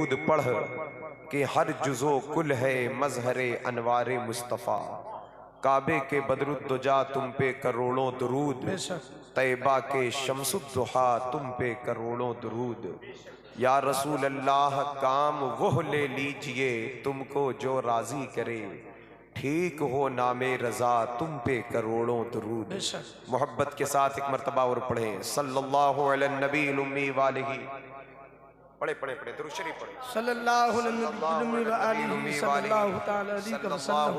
दुरूद पढ़ कि हर जुज़ो कुल है मजहरे अनवारे मुस्तफ़ा। काबे के बदरुद्दुजा तुम पे करोड़ों दुरूद, तैबा के शम्सुद्दुहा तुम पे करोड़ों दुरूद। या रसूल अल्लाह काम वो ले लीजिए तुमको जो राजी करे, ठीक हो नामे रजा तुम पे करोड़ों दुरूद। मोहब्बत के साथ एक मर्तबा और पढ़े सल्लल्लाहु अलैहि नबी उम्मी वालिही। पढ़े पढ़े पढ़े दुरूद शरीफ पढ़े सल्लल्लाहु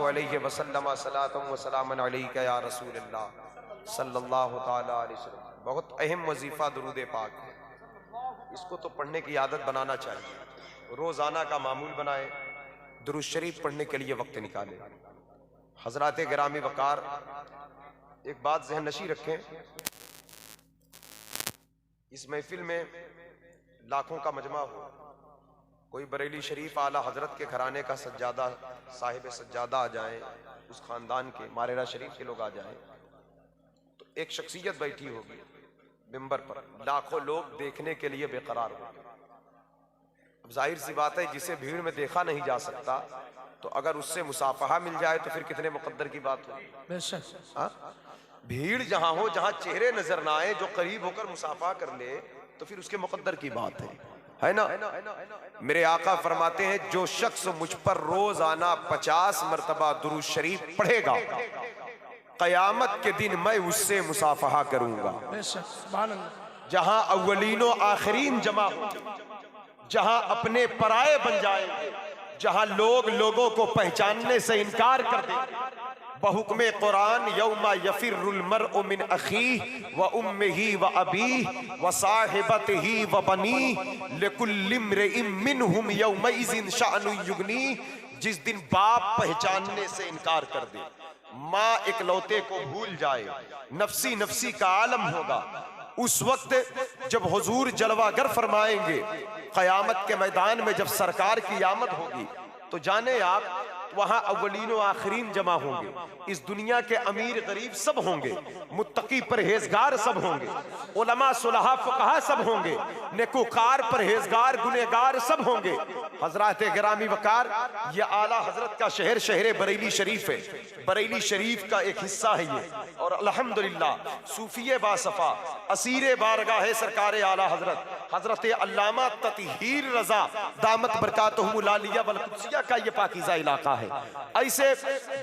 अलैहि वसल्लम सलातुम व सलामन अलैका या रसूल अल्लाह सल्लल्लाहु तआला अलैहि वसल्लम। बहुत अहम वजीफा दुरूद पाक है, इसको तो पढ़ने की आदत बनाना चाहिए, रोजाना का मामूल बनाए, दुरूद शरीफ पढ़ने के लिए वक्त निकाले। हजरात गिरामी वकार, एक बात ज़हन नशी रखें, इस महफिल में लाखों का मजमा हो, कोई बरेली शरीफ आला हजरत के घराने का सज्जादा साहिब सज्जादा आ जाए, उस खानदान के मारेरा शरीफ के लोग आ जाए, तो एक शख्सियत बैठी होगी मिंबर पर, लाखों लोग देखने के लिए बेकरार होंगे। अब जाहिर सी बात है, जिसे भीड़ में देखा नहीं जा सकता, तो अगर उससे मुसाफहा मिल जाए तो फिर कितने मुकद्दर की बात हो। भीड़ जहां हो, जहां चेहरे नजर ना आए, जो करीब होकर मुसाफहा कर ले, तो फिर उसके मुकद्दर की बात है ना। मेरे आका फरमाते हैं, जो शख्स मुझ पर रोजाना 50 मरतबा दुरूद शरीफ पढ़ेगा, कयामत के दिन मैं उससे मुसाफहा करूंगा। जहां अव्वलीनो आखिरीन जमा हो, जहां अपने पराये बन जाएंगे, जहां लोग लोगों को पहचानने से इनकार कर देंगे। बहुक्मे कुरान यौमा यफिरुल मर्उ मिन अखीह व उम्मिही व अबीह व साहिबतिही व बनीह लिकुल्लि इम्रिइन मिनहुम यौमइज़िन शअनुन युगनी। जिस दिन बाप पहचानने से इनकार कर दे, माँ इकलौते को भूल जाए, नफसी नफसी का आलम होगा, उस वक्त जब हुजूर जलवागर फरमाएंगे, कयामत के मैदान में जब सरकार की आमद होगी, तो जाने आप वहां अव्वलीनो आखिरीन जमा होंगे। इस दुनिया के अमीर गरीब सब होंगे, मुत्तकी परहेजगार सब होंगे, उलमा सुलहा फुकहा सब होंगे, नेकोकार परहेजगार गुनेगार सब होंगे। हजरात गिरामी वकार, ये आला हजरत का शहर शहर बरेली शरीफ है, बरेली शरीफ का एक हिस्सा है ये। और अल्हम्दुलिल्लाह सूफिये बासफा असीरे बारगाह सरकार आला हजरत हजरत अल्लामा ततहीर रजा दामत बरकातहुमुल आलिया वल कुद्सिया का ये पाकीज़ा इलाका है। ऐसे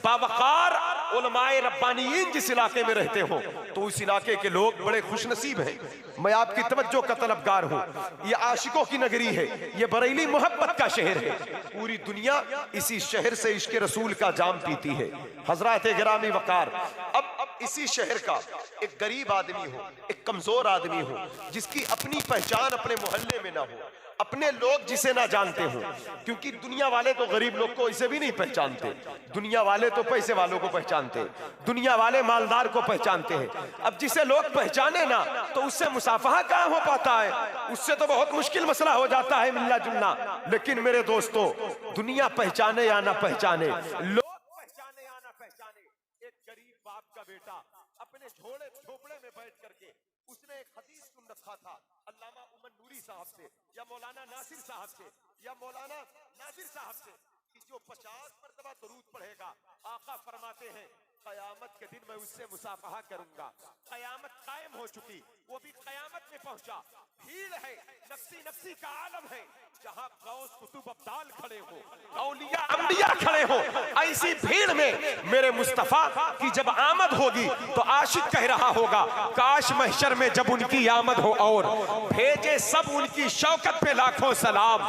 बावकार उलमाए रब्बानियीन जिस इलाके में रहते हो, तो उस इलाके के लोग बड़े खुशनसीब हैं। मैं आपकी तवज्जो का तलबगार हूँ। ये आशिकों की नगरी है, ये बरेली मोहब्बत का शहर है। पूरी दुनिया इसी शहर से इश्क रसूल का जाम पीती है। हजरात गिरामी वकार, अब इसी शहर का एक गरीब आदमी हो, एक कमजोर आदमी हो, जिसकी अपनी पहचान अपने मोहल्ले में ना हो, अपने लोग जिसे ना जानते हो, क्योंकि दुनिया वाले तो गरीब लोग को इसे भी नहीं पहचानते, दुनिया वाले तो पैसे वालों को पहचानते, दुनिया वाले मालदार को पहचानते हैं। अब जिसे लोग पहचाने ना, तो उससे मुसाफहा कहाँ हो पाता है, उससे तो बहुत मुश्किल मसला हो जाता है मिलना जुलना। लेकिन मेरे दोस्तों, दुनिया पहचाने या ना पहचाने, लोग पहचाने या ना पहचाने, एक गरीब बाप का बेटा अपने झोपड़े में बैठ करके उसने एक हदीस सुन रखा था अल्लामा उमर नूरी साहब से, या मौलाना नासिर साहब से, या मौलाना नासिर साहब से, कि जो 50 मरतबा दुरूद पढ़ेगा, आका फरमाते हैं कयामत के दिन मैं उससे मुसाफहा करूंगा। कयामत कायम हो चुकी, वो भी कयामत में पहुंचा। भीड़ है, नफसी नफसी का आलम है, जहां गौस कुतुब अब्दाल खड़े हो, औलिया अंबिया खड़े हो, ऐसी भीड़ में मेरे मुस्तफा की जब आमद होगी, तो आशिक कह रहा होगा, काश महशर में जब उनकी आमद हो और भेजे सब उनकी शौकत पे लाखों सलाम।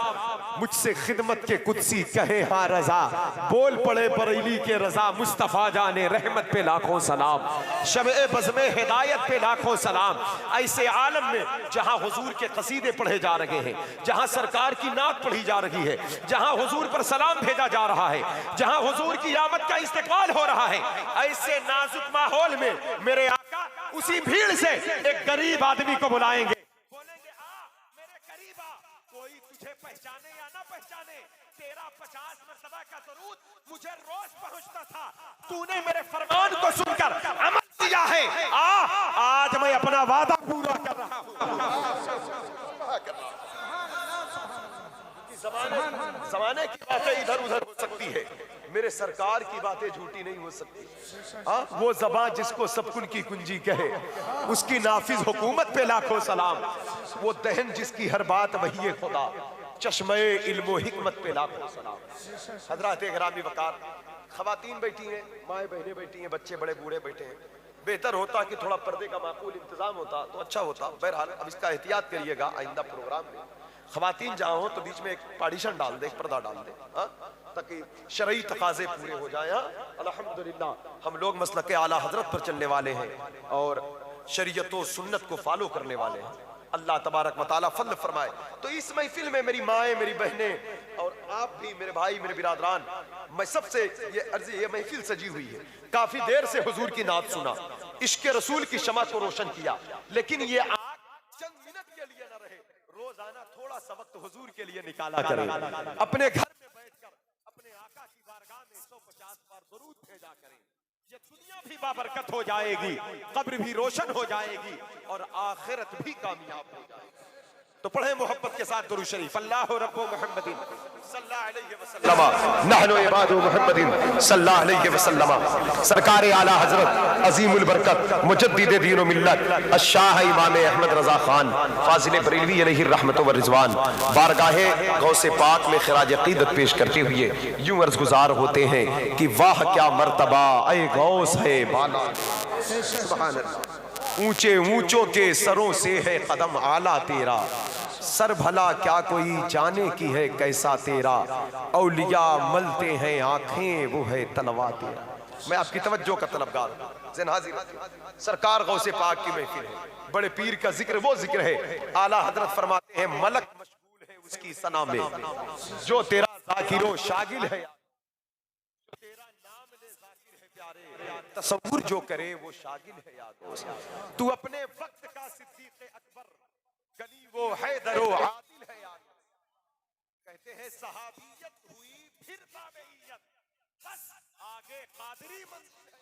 मुझसे खिदमत के कुदसी कहे हाँ रजा, बोल पड़े बरेली के रजा, मुस्तफा जाने रहमत पे लाखों सलाम, शमे बज़्मे हिदायत पे लाखों सलाम। ऐसे आलम में जहां हुजूर के कसीदे पढ़े जा रहे हैं, जहां सरकार की नात पढ़ी जा रही है, जहां हुजूर पर सलाम भेजा जा रहा है, जहां हुजूर की आमद का इस्तकबाल हो रहा है, ऐसे नाजुक माहौल में मेरे आका उसी भीड़ से एक गरीब आदमी को बुलाएंगे, बोलेंगे आ मेरे करीब आ, कोई तुझे पहचाने या ना पहचाने, तेरा 50 मरतबा का दरूद मुझे रोज पहुंचता था, तूने मेरे फरमान को सुनकर अमल किया है, आज मैं अपना वादा पूरा कर रहा हूं। जमाने की बातें इधर उधर हो सकती है, मेरे सरकार की बातें झूठी नहीं हो सकती। वो ज़बान जिसको सबकुन की कुंजी कहे, उसकी नाफिज हुकूमत पे लाखों सलाम। वो दहन जिसकी हर बात वही है खुदा, चश्मे इल्मो हिकमत पे लाखों सलाम। हजरात गिरामी वकार, खवातीन बैठी हैं, माएँ बहनें बैठी हैं, बच्चे बड़े बूढ़े बैठे हैं। बेहतर होता कि थोड़ा पर्दे का माकूल इंतजाम होता तो अच्छा होता। बहरहाल अब इसका एहतियात करिएगा आइंदा प्रोग्राम में। खवातीन जहाँ हो तो बीच में एक पार्टीशन डाल दे, एक पर्दा डाल दे, ताकि शरई तकाजे पूरे हो जाए। अल्हम्दुलिल्लाह हम लोग मसलक आला हजरत पर चलने वाले हैं और शरीयत व सुन्नत को फॉलो करने वाले हैं। अल्लाह तबारक व तआला फज़ल फरमाए। तो इस महफिल में मेरी माएँ, मेरी बहनें और आप भी मेरे भाई, मेरे बिरादरान, मैं सबसे ये महफिल सजी हुई है। काफी देर से हुजूर की नात सुना, इश्क रसूल की शमा को रोशन किया, लेकिन ये आग चंद मिनट के लिए न रहे। रोजाना थोड़ा सा वक्त हुजूर के लिए निकाला करें। अपने घर में बैठकर अपने आका की बारगाह में 150 बार दुरूद भेजा करें। ये दुनिया भी बाबरकत हो जाएगी, कब्र भी रोशन हो जाएगी और आखिरत भी कामयाब हो जाएगी। तो पढ़े मोहब्बत के साथ दुरूद शरीफ। अल्लाहु रब्बु मुहम्मदिन सल्लल्लाहु अलैहि वसल्लम नहनु इबादु मुहम्मदिन सल्लल्लाहु अलैहि वसल्लम। सरकार आला हजरत अजीमुल बरकत मुजद्दिद दीन व मिल्लत अशाह इमाम अहमद रजा खान फाजिल बरेलवी अलैहि रहमत व रिजवान बारगाहे गौसे पाक में खिराज अकीदत पेश करते हुए यूं अर्ज गुजार होते हैं कि वाह क्या मर्तबा ए गौस है बाला। सुभान अल्लाह। ऊंचे ऊंचों के सरों से है कदम आला तेरा, सर भला क्या कोई जाने की है कैसा तेरा। औलिया मलते हैं आंखें वो है तलवा तेरा। मैं आपकी तवज्जो का तलबगार हूं। हाजिर सरकार गौसे पाक की महफिल है, बड़े पीर का जिक्र वो जिक्र है। आला हजरत फरमाते हैं मलक मशगूल है उसकी सना में, जो तेरा जाकिरो शागिल है, तेरा नाम ले जाकिर है प्यारे, तसव्वुर जो करे वो शागिल है याद। तू अपने वक्त का सिद्दीक़ अकबर, गनी वो हैदरो आदिल है याद। कहते हैं सहाबियत हुई फिर ताबईयत, बस आगे कादरी मंजिल है।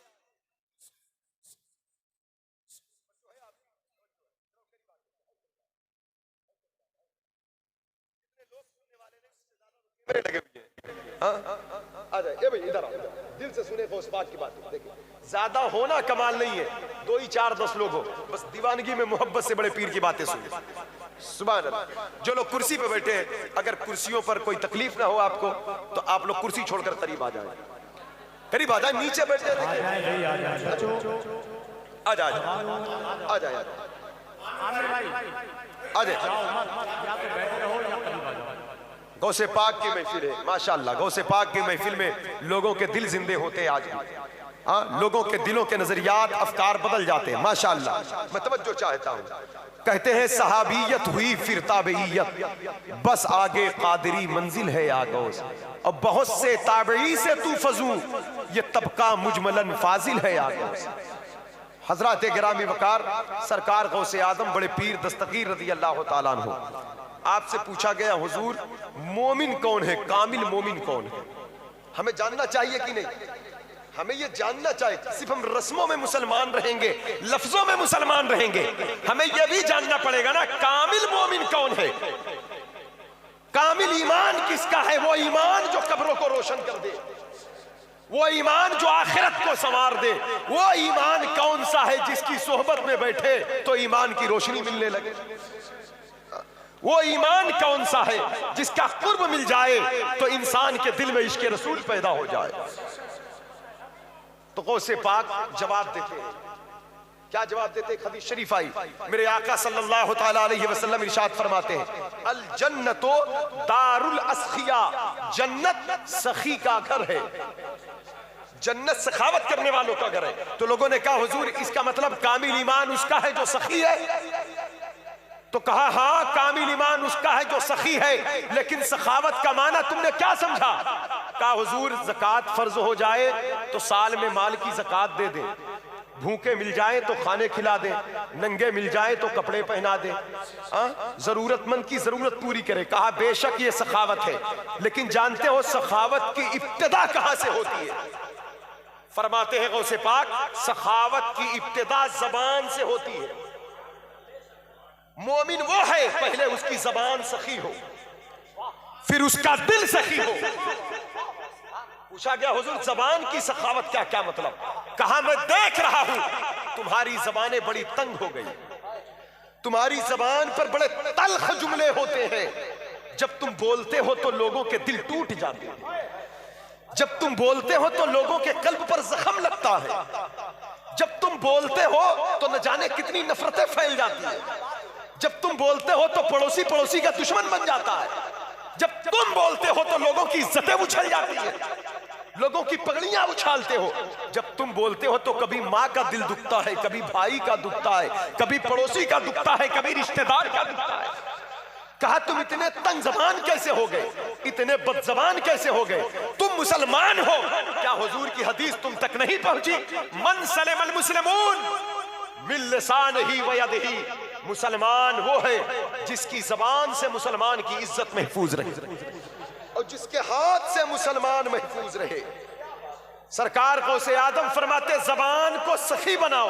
लोग सुनने वाले नहीं, उससे ज्यादा कैमरे लगे हुए हैं। आ जाए भाई, इधर आओ, दिल से सुने गौस पाक की बात। देखिए ज्यादा होना कमाल नहीं है, 2 ही 4 10 लोग हो, बस दीवानगी में मोहब्बत से बड़े पीर की बातें सुनिए। सुभान अल्लाह। जो लोग कुर्सी पे बैठे हैं, अगर कुर्सियों पर कोई तकलीफ ना हो आपको तो आप लोग कुर्सी छोड़कर करीब आ जाए, करीब आ जाए, नीचे बैठ जाए। आ जाए आ जाए आ जाए। गौसे पाक की महफिल है माशाअल्लाह। गौसे पाक की महफिल में लोगों के दिल जिंदे होते हैं आज भी। लोगों के दिलों के नजरियात अफकार बदल जाते हैं माशाअल्लाह। मैं तवज्जो चाहता हूँ। कहते हैं सहाबियत हुई फिर ताबईयत, बस आगे कादरी मंजिल है या गौस। अब बहुत से ताबई से तू फजू, ये तबका मुजमलन फाजिल है या गौस। हजरत गिरामी वकार सरकार गौसे आदम बड़े पीर दस्तगीर रज़ी अल्लाह तआला अन्हु, आपसे पूछा गया हुजूर मोमिन कौन है, कामिल मोमिन कौन है? हमें जानना चाहिए कि नहीं? हमें ये जानना चाहिए। सिर्फ हम रस्मों में मुसलमान रहेंगे, लफ्जों में मुसलमान रहेंगे, हमें यह भी जानना पड़ेगा ना कामिल मोमिन कौन है। कामिल ईमान किसका है? वो ईमान जो कब्रों को रोशन कर दे, वो ईमान जो आखिरत को संवार दे। वो ईमान कौन सा है जिसकी सोहबत में बैठे तो ईमान की रोशनी मिलने लगे? वो ईमान कौन सा है जिसका कुर्ब मिल जाए तो इंसान के दिल में इश्क रसूल पैदा हो जाए? तो गौसे पाक जवाब देते हैं। क्या जवाब देते? हदीस शरीफ आई, मेरे आका सल्लल्लाहु तआला अलैहि वसल्लम इरशाद फरमाते हैं अल जन्नतो दारुल अस्खिया, जन्नत सखी का घर है, जन्नत सखावत करने वालों का घर है। तो लोगों ने कहा हुजूर इसका मतलब कामिल ईमान उसका है जो सखी है? तो कहा हाँ कामिल ईमान उसका है जो सखी है, लेकिन सखावत का माना तुमने क्या समझा? कहा हुजूर ज़कात फर्ज हो जाए तो साल में माल की ज़कात दे दे, भूखे मिल जाए तो खाने खिला दे, नंगे मिल जाए तो कपड़े पहना दे, जरूरतमंद की जरूरत पूरी करे। कहा बेशक ये सखावत है, लेकिन जानते हो सखावत की इब्तिदा कहां से होती है? फरमाते हैं गौसे पाक सखावत की इब्तिदा जबान से होती है। मोमिन वो है पहले उसकी जबान सखी हो, फिर उसका दिल सखी हो। पूछा गया हुजूर जबान की सखावत क्या क्या मतलब? कहा मैं देख रहा हूं तुम्हारी जबानें बड़ी तंग हो गई, तुम्हारी जबान पर बड़े तल्ख जुमले होते हैं, जब तुम बोलते हो तो लोगों के दिल टूट जाते हैं, जब तुम बोलते हो तो लोगों के कल्ब पर जख्म लगता है, जब तुम बोलते हो तो न जाने कितनी नफरतें फैल जाती है, जब तुम बोलते हो तो पड़ोसी पड़ोसी का दुश्मन बन जाता है, जब तुम बोलते हो तो लोगों की इज्जतें उछल जाती है, लोगों की पगड़ियां उछालते हो, जब तुम बोलते हो तो कभी माँ का दिल दुखता है, कभी भाई का दुखता है, कभी पड़ोसी का दुखता है, कभी रिश्तेदार का दुखता है। कहा तुम इतने तंग जबान कैसे हो गए, इतने बदजबान कैसे हो गए? तुम मुसलमान हो क्या? हुजूर की हदीस तुम तक नहीं पहुंची? मन सलमल मुस्लिमून मिन लिसानिही व यदिही, मुसलमान वो है जिसकी जबान से मुसलमान की इज्जत महफूज रहे और जिसके हाथ से मुसलमान महफूज रहे। सरकार को से आदम फरमाते जबान को सखी बनाओ,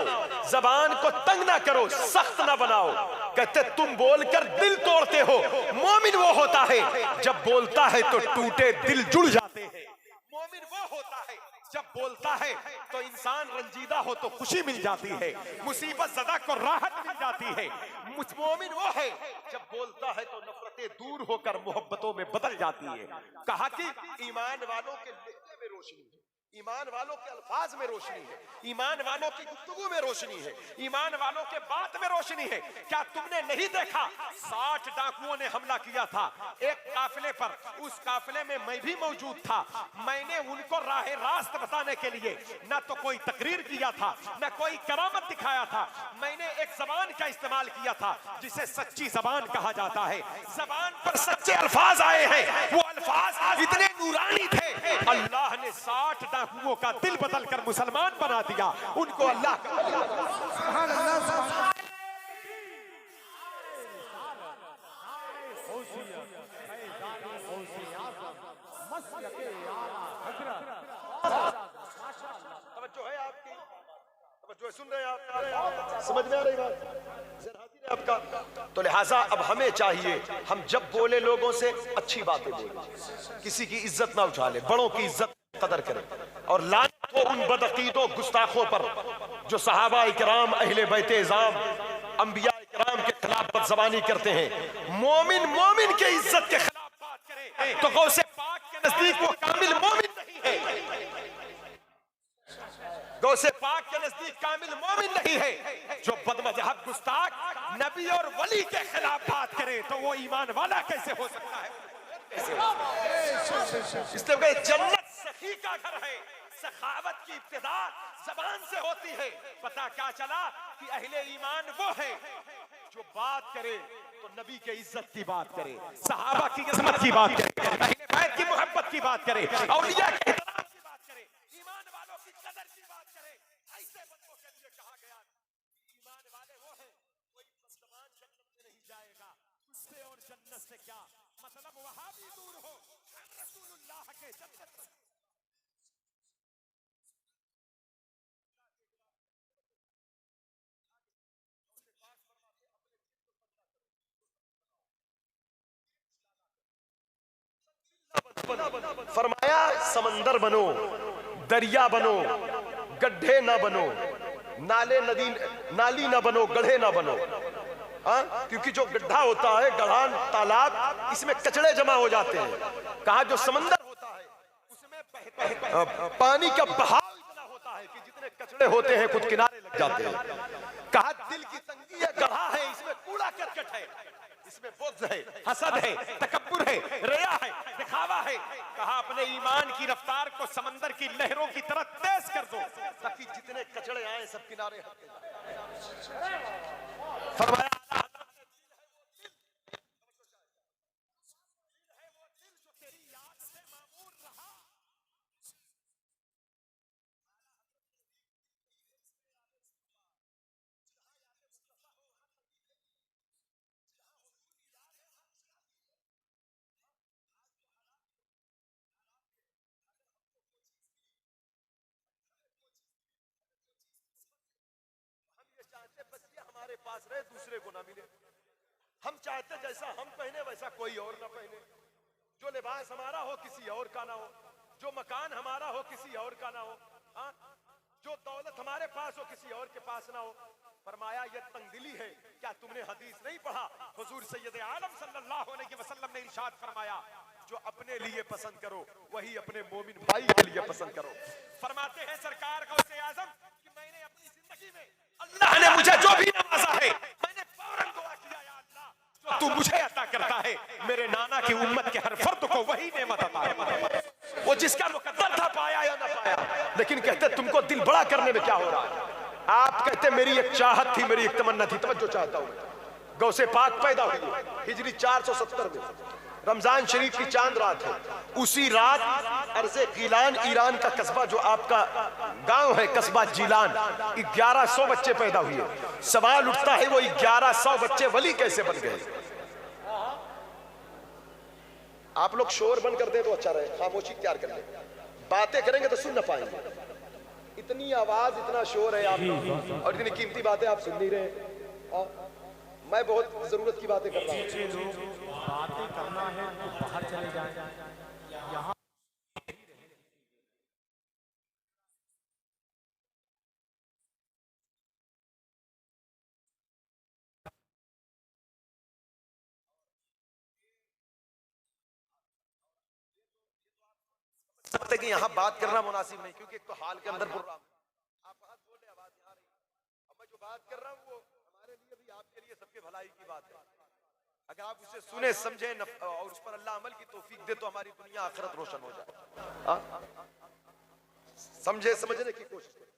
जबान को तंग ना करो, सख्त ना बनाओ। कहते तुम बोलकर दिल तोड़ते हो। मोमिन वो होता है जब बोलता है तो टूटे दिल जुड़ जाते हैं। मोमिन वो होता है जब बोलता है तो इंसान रंजीदा हो तो खुशी मिल जाती है, मुसीबत ज़दा को राहत मिल जाती है। मोमिन वो है जब बोलता है तो नफरतें दूर होकर मोहब्बतों में बदल जाती है। कहा कि ईमान वालों के लहजे में रोशनी है, ईमान वालों के अल्फाज में रोशनी है, ईमान वालों की गुफ्तगू में रोशनी है, ईमान वालों के बात में रोशनी है। क्या तुमने नहीं देखा 60 डाकुओं ने हमला किया था एक काफिले पर, उस काफिले में मैं भी मौजूद था। मैंने उनको राह रास्त बताने के लिए न तो कोई तकरीर किया था, न कोई करामत दिखाया था। मैंने एक जबान का इस्तेमाल किया था जिसे सच्ची जबान कहा जाता है। जबान पर सच्चे अल्फाज आए हैं, वो अल्फाज इतने नूरानी थे, अल्लाह ने 60 डाकुओं का दिल बदल कर मुसलमान बना दिया। उनको अल्लाह तवज्जो है आपकी, तवज्जो सुन रहे हैं आप, समझ में आ रही बात आपका? तो लिहाजा अब हमें चाहिए हम जब बोले लोगों से अच्छी बातें बोले, किसी की इज्जत ना उछाले, बड़ों की इज्जत कदर करें। और लानत हो उन बदअकीदों गुस्ताखों पर जो सहाबा इकराम अहले बैत इज़ाम अंबिया इकराम के खिलाफ बदज़बानी करते हैं। मोमिन मोमिन के इज्जत के खिलाफ बात करे तो गौसे पाक के नजदीक वो कामिल मोमिन नहीं है, गौसे पाक के नजदीक कामिल मोमिन नहीं है। जो बदमजहब गुस्ताख नबी और वली के खिलाफ बात करे तो वो ईमान वाला कैसे हो सकता है? इसलिए जन्नत सखी का घर है, सखावत की इब्तिदा जबान से होती है। पता क्या चला कि अहले ईमान वो है जो बात करे तो नबी के इज्जत की बात करे, सहाबा की इज्जत की बात करे, अहले बैत की मोहब्बत की बात करे, औलिया के एहतराम की बात करे, ईमान वालों की कदर की बात करे। ऐसे बंदों के लिए कहा गया ईमान वाले वो हैं, कोई मुसलमान जन्नत में नहीं जाएगा। उससे और जन्नत से क्या मतलब? वहां भी दूर हो, रसूलुल्लाह के जन्नत फरमाया समंदर बनो, दरिया बनो, गड्ढे ना बनो, नाले नदी नाली ना बनो, गड्ढे ना बनो। क्योंकि जो गड्ढा होता है, गढ़ा तालाब, इसमें कचड़े जमा हो जाते हैं। कहा जो समंदर होता है उसमें पानी का बहाव इतना होता है कि जितने कचड़े होते हैं खुद किनारे लग जाते हैं। कहा दिल की तंगी है, गढ़ा है, इसमें कूड़ा करकट है, इसमें बुग़्ज़ है, हसद है, तकब्बुर है, रिया है, दिखावा है। कहा अपने ईमान की रफ्तार को समंदर की लहरों की तरह तेज कर दो ताकि जितने कचड़े आए सब किनारे हटते जाएं। फरमाया हमारे पास रहे, दूसरे को ना मिले। हम चाहते जैसा हम पहने वैसा कोई और ना पहने। जो लिबास हमारा हो किसी और का ना हो, जो मकान हमारा हो किसी और का ना हो, हाँ, जो दौलत हमारे पास हो किसी और के पास ना हो। फरमाया ये तंगदिली है। क्या तुमने हदीस नहीं पढ़ा? हुजूर सैयद आलम सल्लल्लाहु अलैहि वसल्लम ने इरशाद फरमाया, जो अपने लिए पसंद करो वही अपने मोमिन भाई के लिए पसंद करो। फरमाते हैं सरकार गौसे आजम कि मैंने अपनी जिंदगी में अल्लाह ने मुझे जो भी नवाजा है मैंने फौरन दुआ किया, या अल्लाह जो तू मुझे अता करता है मेरे नाना की उम्मत के हर फर्द को वही नेमत अता है। वो जिसका मुकद्दर था पाया या ना पाया, लेकिन कहते तुमको दिल बड़ा करने में क्या हो रहा है? आप कहते मेरी एक चाहत थी, मेरी एक तमन्ना थी, तवज्जो चाहता हूं। गौसे पाक पैदा हुई हिजरी 470 में, रमजान शरीफ की चांद रात है। उसी रात अर्ज़े गीलान ईरान का कस्बा जो आपका गांव है कस्बा जीलान, 1100 बच्चे पैदा हुए। सवाल उठता है वो 1100 बच्चे वली कैसे बन गए? आप लोग शोर बंद कर दे तो अच्छा रहे, खामोशी इख्तियार कर ले। बातें करेंगे तो सुन ना पाएंगे। इतनी आवाज इतना शोर है आप और इतनी कीमती बातें आप सुन नहीं रहे। मैं बहुत जरूरत की बातें कर रहा हूँ। बातें करना है तो बाहर चले जाएं। यहाँ सकते कि यहाँ बात करना मुनासिब नहीं, क्योंकि एक तो हाल के अंदर प्रोग्राम आप बात बोल रहे, आवाज यहाँ रही। अब मैं जो बात कर रहा हूँ वो हमारे लिए भी आपके लिए सबके भलाई की बात है। अगर आप उसे सुने समझे और उस पर अल्लाह अमल की तौफीक दे तो हमारी दुनिया आखिरत रोशन हो जाए। समझे समझने की कोशिश करें।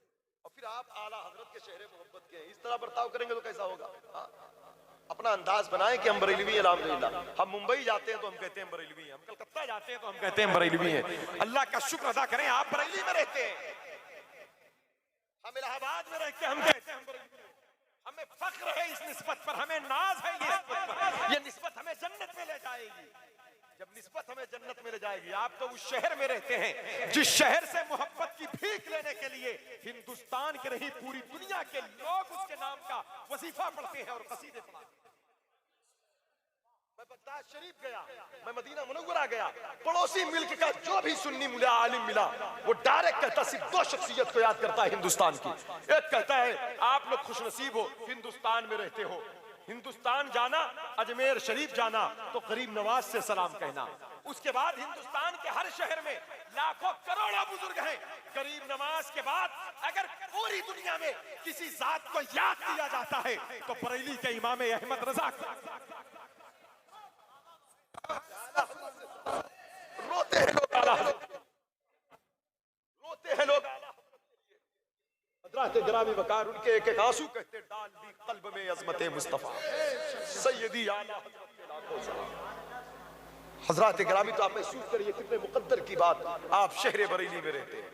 और फिर आप आला हजरत के शहर मोहब्बत के इस तरह बर्ताव करेंगे तो कैसा होगा? अपना अंदाज बनाए कि हम बरेलवी हैं, अल्हम्दुलिल्लाह। हम मुंबई जाते हैं तो हम कहते हैं बरेलवी हैं, हम कलकत्ता जाते हैं तो हम कहते हैं बरेलवी हैं। अल्लाह का शुक्र अदा करें आप बरेली में रहते हैं, हम इलाहाबाद में रहते हैं, हम कहते हैं हम बरेलवी हैं। हमें फख्र है इस निस्बत पर, हमें नाज है ये निस्बत हमें जन्नत में ले जाएगी। जब निस्बत हमें जन्नत में ले जाएगी। आप तो उस शहर में रहते हैं जिस शहर से मोहब्बत की भीख लेने के लिए हिंदुस्तान के नहीं पूरी दुनिया के लोग उसके नाम का वजीफा पढ़ते हैं और कसीदे पढ़ते हैं। मैं बगदाद शरीफ गया, मैं मदीना मुनव्वरा गया, पड़ोसी मिल्क का जो भी सुन्नी मुला आलिम मिला वो डायरेक्ट कहता सिर्फ दो शख्सियत को याद करता है हिंदुस्तान की। एक कहता है आप लोग खुशनसीब हो हिंदुस्तान में रहते हो, हिंदुस्तान जाना अजमेर शरीफ जाना तो गरीब नवाज से सलाम कहना। उसके बाद हिंदुस्तान के हर शहर में लाखों करोड़ों बुजुर्ग हैं, गरीब नवाज के बाद अगर पूरी दुनिया में किसी जात को याद किया जाता है तो बरेली के इमाम अहमद रजा रोते हैं लोग, रोते हैं लोग हज़रत ग्रामी वकार उनके एक एक आंसू कहते डाल दी कल्ब में अज़मत मुस्तफा सैयदी आला हज़रत ग्रामी। तो आप महसूस करिए कितने मुकद्दर की बात, आप शहर बरेली में रहते हैं,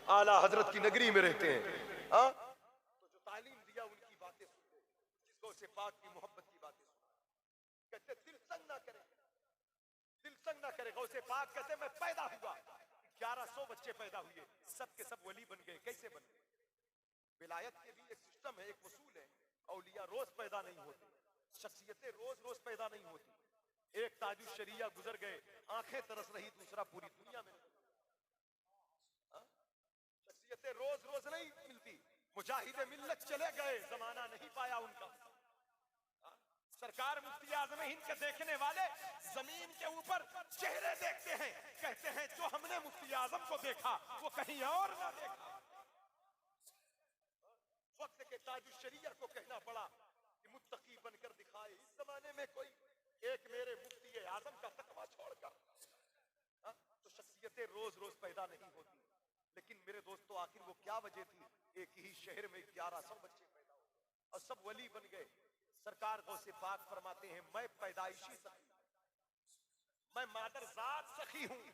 आला हजरत की नगरी में रहते हैं। तो जो तालीम दिया उनकी बातें सुनते, जिसको से पाक की मोहब्बत की बातें सुनते, कहते दिल तंग ना करे, दिल तंग ना करे। गौसे पाक कहते मैं पैदा हुआ 1100 बच्चे पैदा हुए, सब के सब वली बन गए। कैसे बन गए? विलायत के भी एक सिस्टम है, एक वसूल है। औलिया रोज पैदा नहीं होते, शख्सियतें रोज रोज पैदा नहीं होती। एक ताजुल शरिया गुजर गए, आंखें तरस रही, दूसरा पूरी दुनिया में शख्सियतें रोज रोज नहीं मिलती। मुजाहिदे मिल्लत चले गए, जमाना नहीं पाया उनका। सरकार मुफ्ती आज़म हिंद के देखने वाले जमीन के ऊपर चेहरे देखते हैं, कहते हैं जो हमने मुफ्ती आज़म को देखा वो कहीं और ना देखा। वक्त के ताजुल शरिया को कहना पड़ा कि मुत्तकी बनकर दिखाए इस जमाने में कोई एक मेरे मुफ्ती आज़म का तकवा छोड़कर। तो शख्सियतें रोज रोज पैदा नहीं होती, लेकिन मेरे दोस्तों आखिर वो क्या वजह थी? एक ही शहर में 1100 बच्चे पैदा हुए और सब वली बन गए। सरकार गौसे पाक फरमाते हैं मैं पैदाइशी सखी, मैं मादरजात सखी हूं,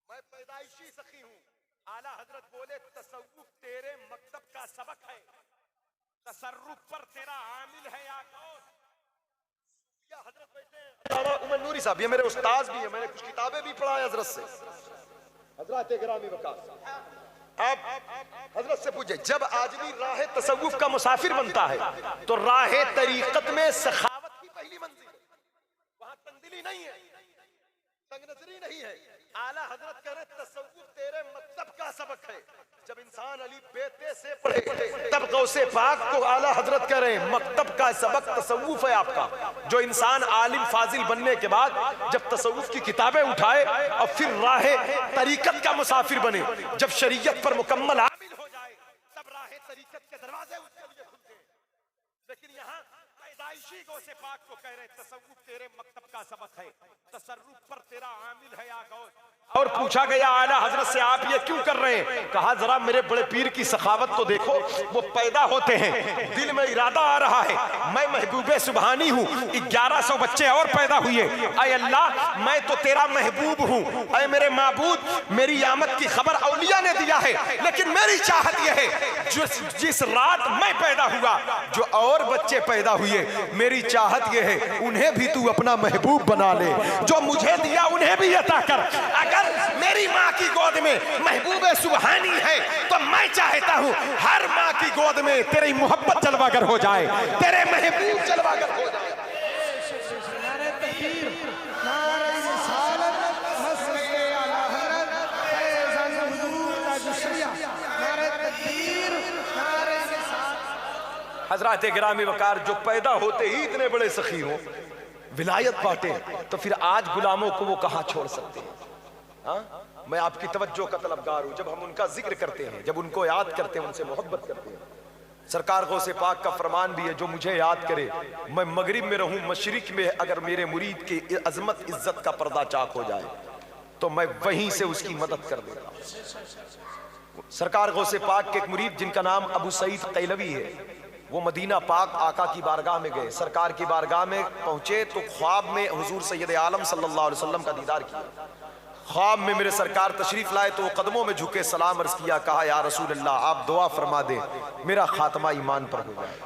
मैं पैदाइशी सखी हूं। आला हजरत बोले तसव्वुफ तेरे मकतब का सबक है, तसर्रुफ पर तेरा आमिल है या कौन? या हजरत बैठे उमर नूरी साहब, ये मेरे उस्ताद भी हैं, मैंने कुछ किताबें भी पढ़ा है हजरत से, हजरत ग्रामी वकार। आप हजरत से पूछे जब आदमी राह तसव्वुफ का मुसाफिर बनता है तो राह तरीकत में सखावत की पहली मंजिल, वहां तंदिली नहीं है। तंगनजरी नहीं है। आला हजरत कह रहे तसव्वुफ तेरे मकतब का सबक है। जब इंसान अली बेते से पढ़े तब गौसे पाक को आला हजरत कह रहे हैं मकतब का सबक तसव्वुफ है आपका। जो इंसान आलिम फाजिल बनने के बाद जब तसव्वुफ की किताबें उठाए और फिर राहे तरीकत का मुसाफिर बने, जब शरीयत पर मुकम्मल आमिल हो जाए तब राहे तरीकत के दरवाजे उसके लिए खुलते हैं। लेकिन यहाँ पैदाइशी गौसे पाक को कह रहे तसव्वुफ तेरे मकतब का सबक है, तसर्रुफ पर तेरा आमिल है या गौस। और पूछा गया आला हजरत से आप ये क्यों कर रहे हैं? कहा जरा मेरे बड़े पीर की सखावत तो देखो। वो पैदा होते हैं, दिल में इरादा आ रहा है मैं महबूबे सुबहानी हूँ, 1100 बच्चे और पैदा हुए। ऐ अल्लाह मैं तो तेरा महबूब हूँ, ऐ मेरे माबूद मेरी आमद की खबर औलिया ने दिया है, लेकिन मेरी चाहत यह है जिस रात मैं पैदा हुआ जो और बच्चे पैदा हुए, मेरी चाहत यह है उन्हें भी तू अपना महबूब बना ले। जो मुझे दिया उन्हें भी अता कर। अगर मेरी माँ की गोद में महबूबे सुबहानी है तो मैं चाहता हूँ हर माँ की गोद में तेरी मोहब्बत जलवागर हो जाए, तेरे महबूब जलवागर हो जाए। नारे तकबीर, नारे रिसालत, हज़रत आला हज़रत फैज़ान हुज़ूर ताजुश्रिया, नारे तकबीर, नारे रिसालत। हजरात गिरामी वकार जो पैदा होते ही इतने बड़े सखी हो, विलायत बांटे, तो फिर आज गुलामों को वो कहाँ छोड़ सकते हैं? हाँ? मैं आपकी तवज्जो का तलबगार हूं। जब हम उनका जिक्र करते हैं, जब उनको याद करते हैं, उनसे मोहब्बत करते हैं, सरकार गौसे पाक का फरमान भी है जो मुझे याद करे मैं मगरिब में रहूं मशरिक में, अगर मेरे मुरीद की अजमत इज्जत का पर्दा चाक हो जाए तो मैं वहीं से उसकी मदद कर देता हूं। सरकार गौसे पाक के एक मुरीद जिनका नाम अबू सईद कैलवी है, वो मदीना पाक आका की बारगाह में गए। सरकार की बारगाह में पहुंचे तो ख्वाब में हुजूर सैयद आलम सल्लल्लाहु अलैहि वसल्लम का दीदार किया। ख्वाब में मेरे सरकार तशरीफ लाए तो वो कदमों में झुके, सलाम अर्ज किया, कहा या रसूल अल्लाह आप दुआ फरमा दे मेरा खात्मा ईमान पर हो जाए,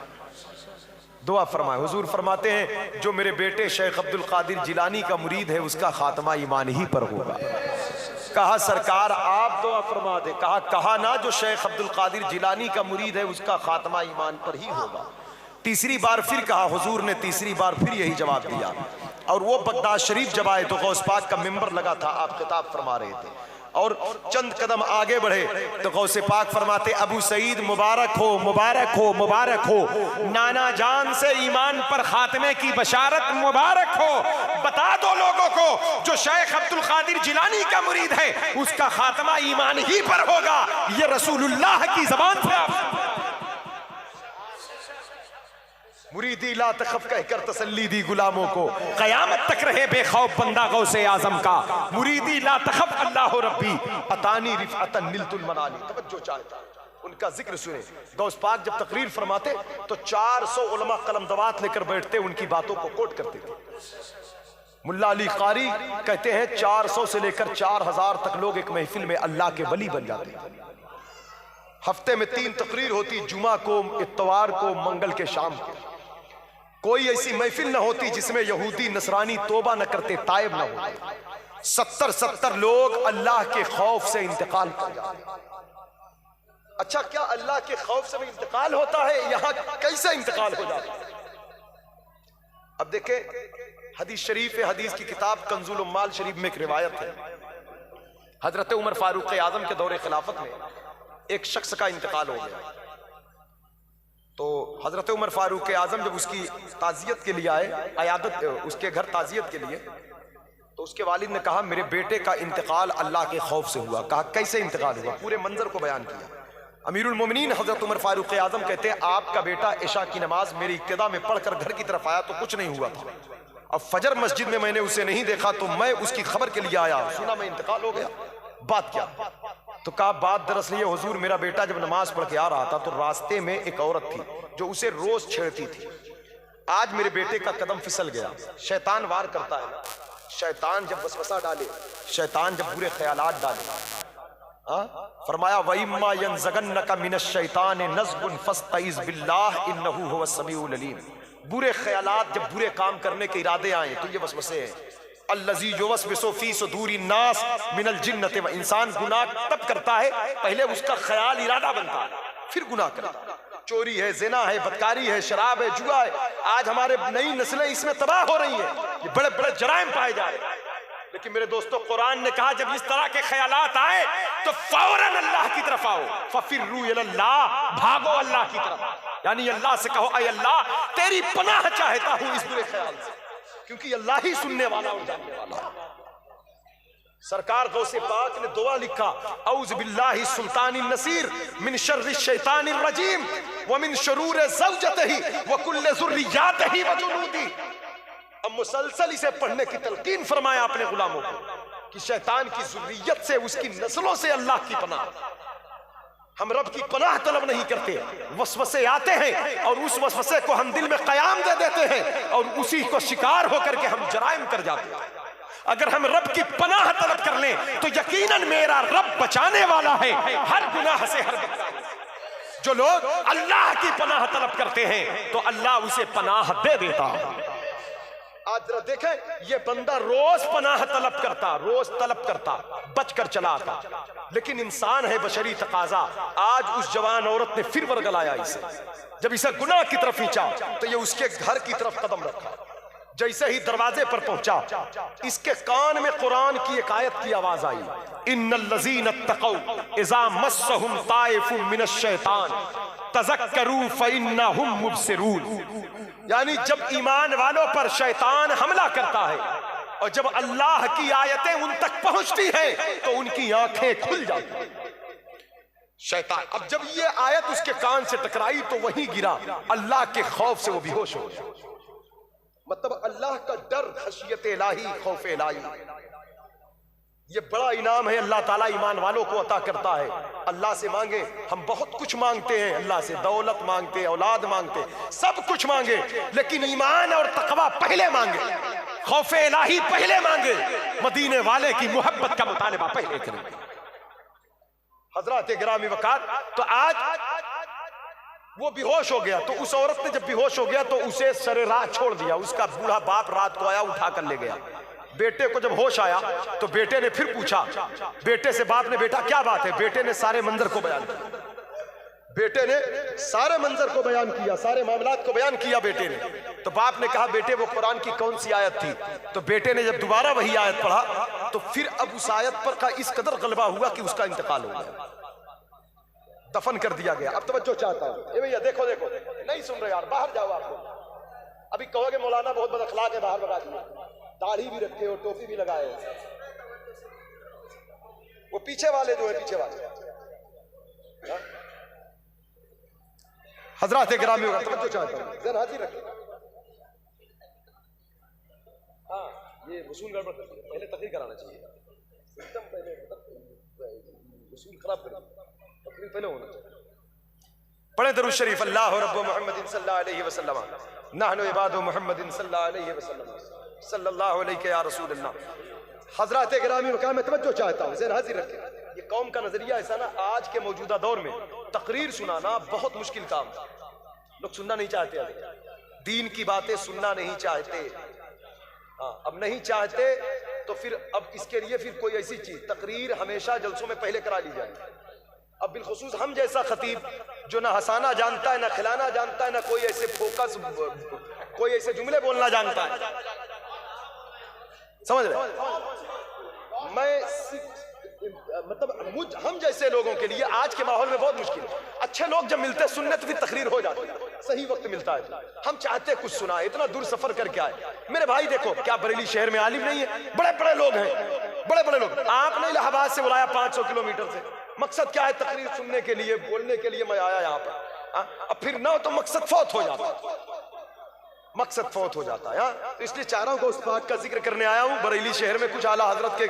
दुआ फरमाए। हुजूर फरमाते हैं जो मेरे बेटे शेख अब्दुल कादिर जिलानी का मुरीद है उसका खात्मा ईमान ही पर होगा। कहा सरकार आप दुआ फरमा दे। कहा ना जो शेख अब्दुल कादिर जिलानी का मुरीद है उसका खात्मा ईमान पर ही होगा। तीसरी बार फिर कहा, हुजूर ने तीसरी बार फिर यही जवाब दिया। और वो बगदाद शरीफ जब आए तो गौस पाक का मिंबर लगा था, आप खिताब फरमा रहे थे और चंद कदम आगे बढ़े तो गौसे पाक फरमाते अबू सईद मुबारक हो, मुबारक हो, मुबारक हो, नाना जान से ईमान पर खात्मे की बशारत मुबारक हो। बता दो लोगों को जो शेख अब्दुल कादिर जिलानी का मुरीद है उसका खात्मा ईमान ही पर होगा। ये रसूलुल्लाह की जबान से आप मुरीदी ला तखफ कहकर तसल्ली दी गुलामों को, कयामत तक रहे बेखौफ बंदा गौसे आजम का। मुरीदी ला तखफ अल्लाह रब्बी अतानी रिफअतन निलतुल मनाली। तवज्जो चाहता उनका जिक्र सुने। गौस पाक जब तकरीर फरमाते तो 400 उलमा कलमदवात लेकर बैठते, उनकी बातों को कोट करते थे। मुल्ला अली कारी कहते हैं 400 से लेकर 4000 तक लोग एक महफिल में अल्लाह के वली बन जाते। हफ्ते में 3 तकरीर होती, जुमा को, इत्तवार को, मंगल के शाम को। कोई ऐसी महफिल न होती जिसमें यहूदी नसरानी तौबा न करते, तायब न होते। 70 लोग अल्लाह के खौफ से इंतकाल कर जाते। अच्छा क्या अल्लाह के खौफ से भी इंतकाल होता है? यहां कैसे इंतकाल हो जाता है? अब देखें हदीस शरीफ है, हदीस की किताब कंजुल उम्माल शरीफ में एक रिवायत है। हजरत उमर फारूक आजम के दौरे खिलाफत में एक शख्स का इंतकाल हो गया तो हजरत उमर फारूक आजम जब उसकी ताजियत के लिए आए, अयादत उसके घर ताजियत के लिए, तो उसके वालिद ने कहा मेरे बेटे का इंतकाल अल्लाह के खौफ से हुआ। कहा कैसे इंतकाल हुआ? पूरे मंजर को बयान किया। अमीरुल मोमिनीन हजरत उमर फारूक आजम कहते हैं आपका बेटा इशा की नमाज मेरी इक्तदा में पढ़कर घर की तरफ आया तो कुछ नहीं हुआ था। अब फजर मस्जिद में मैंने उसे नहीं देखा तो मैं उसकी खबर के लिए आया, सुना मैं इंतकाल हो गया। बात क्या? तो कहा बात दरअसल ये हुजूर मेरा बेटा जब नमाज पढ़ के आ रहा था तो रास्ते में एक औरत थी जो उसे रोज छेड़ती थी। आज मेरे बेटे का कदम फिसल गया। शैतान वार करता है ना, शैतान जब वसवसा डाले, शैतान जब बुरे ख्यालात डाले, फरमाया वइम्मा यनज़गन्नका मिनश शैतान नज़गुन फस्तइज़ बिल्लाह इन्नहु हुवस समीउल अलीम। बुरे ख्यालात जब बुरे काम करने के इरादे आए तो ये वसवसे हैं। अल्लज़ी युवस्विसु फी सुदूरि नास मिनल जिन्नति व इंसान गुनाह तब करता है पहले उसका ख्याल इरादा बनता है फिर गुनाह करता है। चोरी है, जिना है, बदकारी है, शराब है, जुआ है। आज हमारे नई नस्लें इसमें तबाह हो रही हैं। ये बड़े बड़े जराइम पाए जा रहे हैं। लेकिन मेरे दोस्तों कुरान ने कहा जब इस तरह के ख्यालात आए तो फौरन अल्लाह की तरफ आओ, फफिर्रू इलल्लाह, भागो अल्लाह की तरफ। यानी अल्लाह से कहो ऐ अल्लाह तेरी पनाह चाहता हूं इस बुरे ख्याल से, क्योंकि अल्लाह ही सुनने वाला और जानने वाला है। सरकार गौसे पाक ने दुआ लिखा, औज़ बिल्लाहि सुल्तानिन नसीर मिन शर्रि शैतानिर रजीम व मिन शुरूरि ज़ौजतिही व कुल्लि ज़ुर्रिय्यातिही व जुनूदी। अब मुसलसल इसे पढ़ने की तलकीन फरमाया अपने गुलामों को कि शैतान की ज़ुर्रियत से, उसकी नस्लों से अल्लाह की पनाह। हम रब की पनाह तलब नहीं करते, वसवसे आते हैं और उस वसवसे को हम दिल में क़याम दे देते हैं और उसी को शिकार होकर के हम जराइम कर जाते हैं। अगर हम रब की पनाह तलब कर लें तो यकीनन मेरा रब बचाने वाला है हर गुनाह से, हर गुनाह। जो लोग अल्लाह की पनाह तलब करते हैं तो अल्लाह उसे पनाह दे देता। आज जरा देखें, ये बंदा रोज पनाह तलब करता, रोज तलब करता, बचकर चला आता, लेकिन इंसान है, बशरी तकाजा। आज उस जवान औरत ने फिर वर्गलाया इसे। जब इसे गुनाह की तरफ खींचा तो ये उसके घर की तरफ कदम रखा। जैसे ही दरवाजे पर पहुंचा, इसके कान में कुरान की एक आयत की आवाज आई, इन्नल लज़ीना तक़ौ इज़ा मस्सहुम ताइफुम मिनश शैतान तज़क्करू फ़इन्नहुम मुबसिरून। यानी जब ईमान वालों पर शैतान हमला करता है और जब अल्लाह की आयतें उन तक पहुंचती हैं तो उनकी आंखें खुल जाती हैं। शैतान, अब जब ये आयत उसके कान से टकराई तो वहीं गिरा, अल्लाह के खौफ से वो बेहोश हो गया। मतलब अल्लाह का डर, खशियत इलाही, खौफ इलाही, ये बड़ा इनाम है अल्लाह ताला ईमान वालों को अता करता है। अल्लाह से मांगे, हम बहुत कुछ मांगते हैं अल्लाह से, दौलत मांगते, औलाद मांगते, सब कुछ मांगे, लेकिन ईमान और तकवा पहले मांगे, खौफ इलाही पहले मांगे, मदीने वाले की मोहब्बत का मुतालिबा पहले करें। हजरत गिरामी वकार, तो आज वो बेहोश हो गया। तो उस औरत ने जब बेहोश हो गया तो उसे सरे राह छोड़ दिया। उसका बूढ़ा बाप रात को आया, उठा कर ले गया। बेटे को जब होश आया तो बेटे ने फिर पूछा, बेटे से बाप ने, बेटा क्या बात है? बेटे ने सारे मंजर को बयान किया, बेटे ने सारे मंजर को बयान किया, सारे मामलात को बयान किया बेटे ने। तो बाप ने कहा, बेटे वो कुरान की कौन सी आयत थी? तो बेटे ने जब दोबारा वही आयत पढ़ा तो फिर अब उस आयत पर का इस कदर गलबा हुआ कि उसका इंतकाल हो गया, दफन कर दिया गया। अब तवज्जो चाहता हूं, ये भैया देखो देखो, नहीं सुन रहे यार, बाहर जाओ आप लोग। अभी कहोगे मौलाना बहुत बदअखलाक है, बाहर भगा दिया, दाढ़ी भी रखे और टोपी भी लगाए। वो पीछे वाले जो है, पीछे वाले हजरत गिरामी होगा, तवज्जो चाहता हूं, जरा हाजिर रखें। हाँ, ये वसूल गड़बड़ कर दिया, पहले तकरीर कराना चाहिए, सिस्टम पहले वसूल खराब कर दिया, तकरीर पहले होना चाहिए। पढ़े दरूद शरीफ, अल्लाह रब्बु मुहम्मदिन सल्लल्लाहु अलैहि वसल्लम, नहनु इबादु मुहम्मदिन सल्लल्लाहु अलैहि वसल्लम, सल्लल्लाहु अलैहि या रसूल अल्लाह। हजरत गिरामी मकाम में तवज्जो चाहता हूँ, ज़हन हाजिर रखें। ये कौम का नजरिया ऐसा ना, आज के मौजूदा दौर में तकरीर सुनाना बहुत मुश्किल काम, लोग सुनना नहीं चाहते, दीन की बातें सुनना नहीं चाहते। हाँ, अब नहीं चाहते तो फिर अब इसके लिए फिर कोई ऐसी चीज, तकरीर हमेशा जलसों में पहले करा ली जाए। अब बिलखुसूस हम जैसा खतीब जो ना हंसाना जानता है, ना खिलाना जानता है, ना कोई ऐसे फोकस, कोई ऐसे जुमले बोलना जानता है, समझ रहे? मैं मतलब हम जैसे लोगों के लिए आज के माहौल में बहुत मुश्किल है। अच्छे लोग जब मिलते हैं सुनने तो फिर तकरीर हो जाती है, सही वक्त मिलता है। हम चाहते कुछ सुनाए, इतना दूर सफर करके आए। मेरे भाई देखो, क्या बरेली शहर में आलिम नहीं है? बड़े बड़े लोग हैं, बड़े बड़े लोग। आपने इलाहाबाद से बुलाया 500 किलोमीटर से, मकसद क्या है? तकरीर सुनने के लिए, बोलने के लिए मैं आया यहाँ पर। अब फिर ना हो तो मकसद फौत हो जाता है, मकसद फौत हो जाता है। तो इसलिए चाह रहा हूँ कि उस बात का जिक्र करने आया हूँ। बरेली शहर में कुछ आला हजरत के,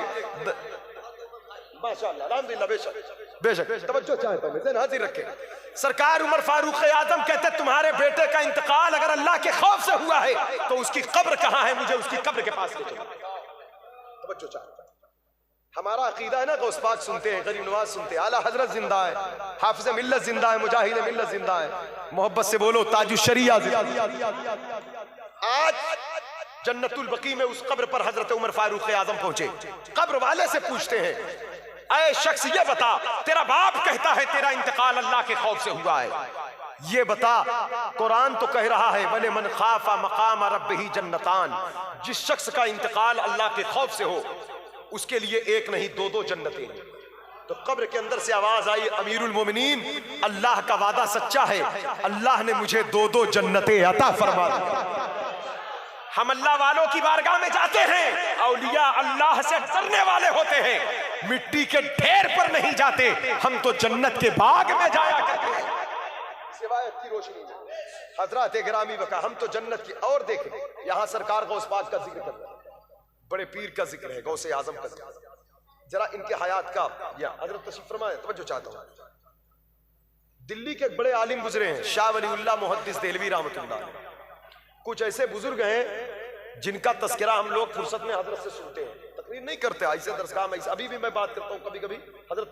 माशाअल्लाह, अल्हम्दुलिल्लाह, बेशक बेशक, तवज्जो चाहता हूं, मैं हाजिर रखे। सरकार उमर फारूक आजम कहते, तुम्हारे बेटे का इंतकाल अगर अल्लाह के खौफ से हुआ है तो उसकी कब्र कहाँ है? मुझे उसकी कब्र के पास ले चलो। तवज्जो चाहता हूं। हमारा अकीदा है ना, गौस पाक सुनते हैं, गरीब नवाज सुनते हैं, आला हजरत जिंदा है, हाफिज मिल्लत जिंदा है, मुजाहिद मिल्लत जिंदा है। मोहब्बत से बोलो, ताजु शरिया जिंदा। आज जन्नतुल बकी में उस कब्र पर हजरत उमर फारूक आजम पहुंचे। कब्र वाले से पूछते हैं, ऐ शख्स ये बता, तेरा बाप कहता है तेरा इंतकाल अल्लाह के खौफ से हुआ है, ये बता, कुरान तो कह रहा है वले मन खाफा मकाम रब्बिही जन्नतान, जिस शख्स का इंतकाल अल्लाह के खौफ से हो उसके लिए एक नहीं दो दो जन्नतें हैं। तो कब्र के अंदर से आवाज आई, अमीरुल मोमिनीन, अल्लाह का वादा सच्चा है, अल्लाह ने मुझे दो दो जन्नतें अता फरमा दी। हम अल्लाह वालों की बारगाह में जाते हैं, औलिया अल्लाह से डरने वाले होते हैं, मिट्टी के ढेर पर नहीं जाते, हम तो जन्नत के बाग में जाया करते हैं सिवाय की रोशनी में। हजरत गिरामी बका, हम तो जन्नत की। और देखें, यहां सरकार गौस पाक का जिक्र कर रहा है, बड़े पीर का जिक्र है, गौसे आजम का जिक्र। जरा इनके हयात का या हजरत तशरीफ फरमाए, तवज्जो चाहता हूं। दिल्ली के एक बड़े आलिम गुजरे हैं, शाह वलीउल्लाह मुहद्दिस देहलवी रहमतुल्लाह। कुछ ऐसे बुजुर्ग हैं जिनका तस्करा हम लोग फुर्सत में हजरत से सुनते हैं, तकरीर नहीं करते, ऐसे दरसगाह में। अभी भी मैं बात करता हूँ कभी कभी, हजरत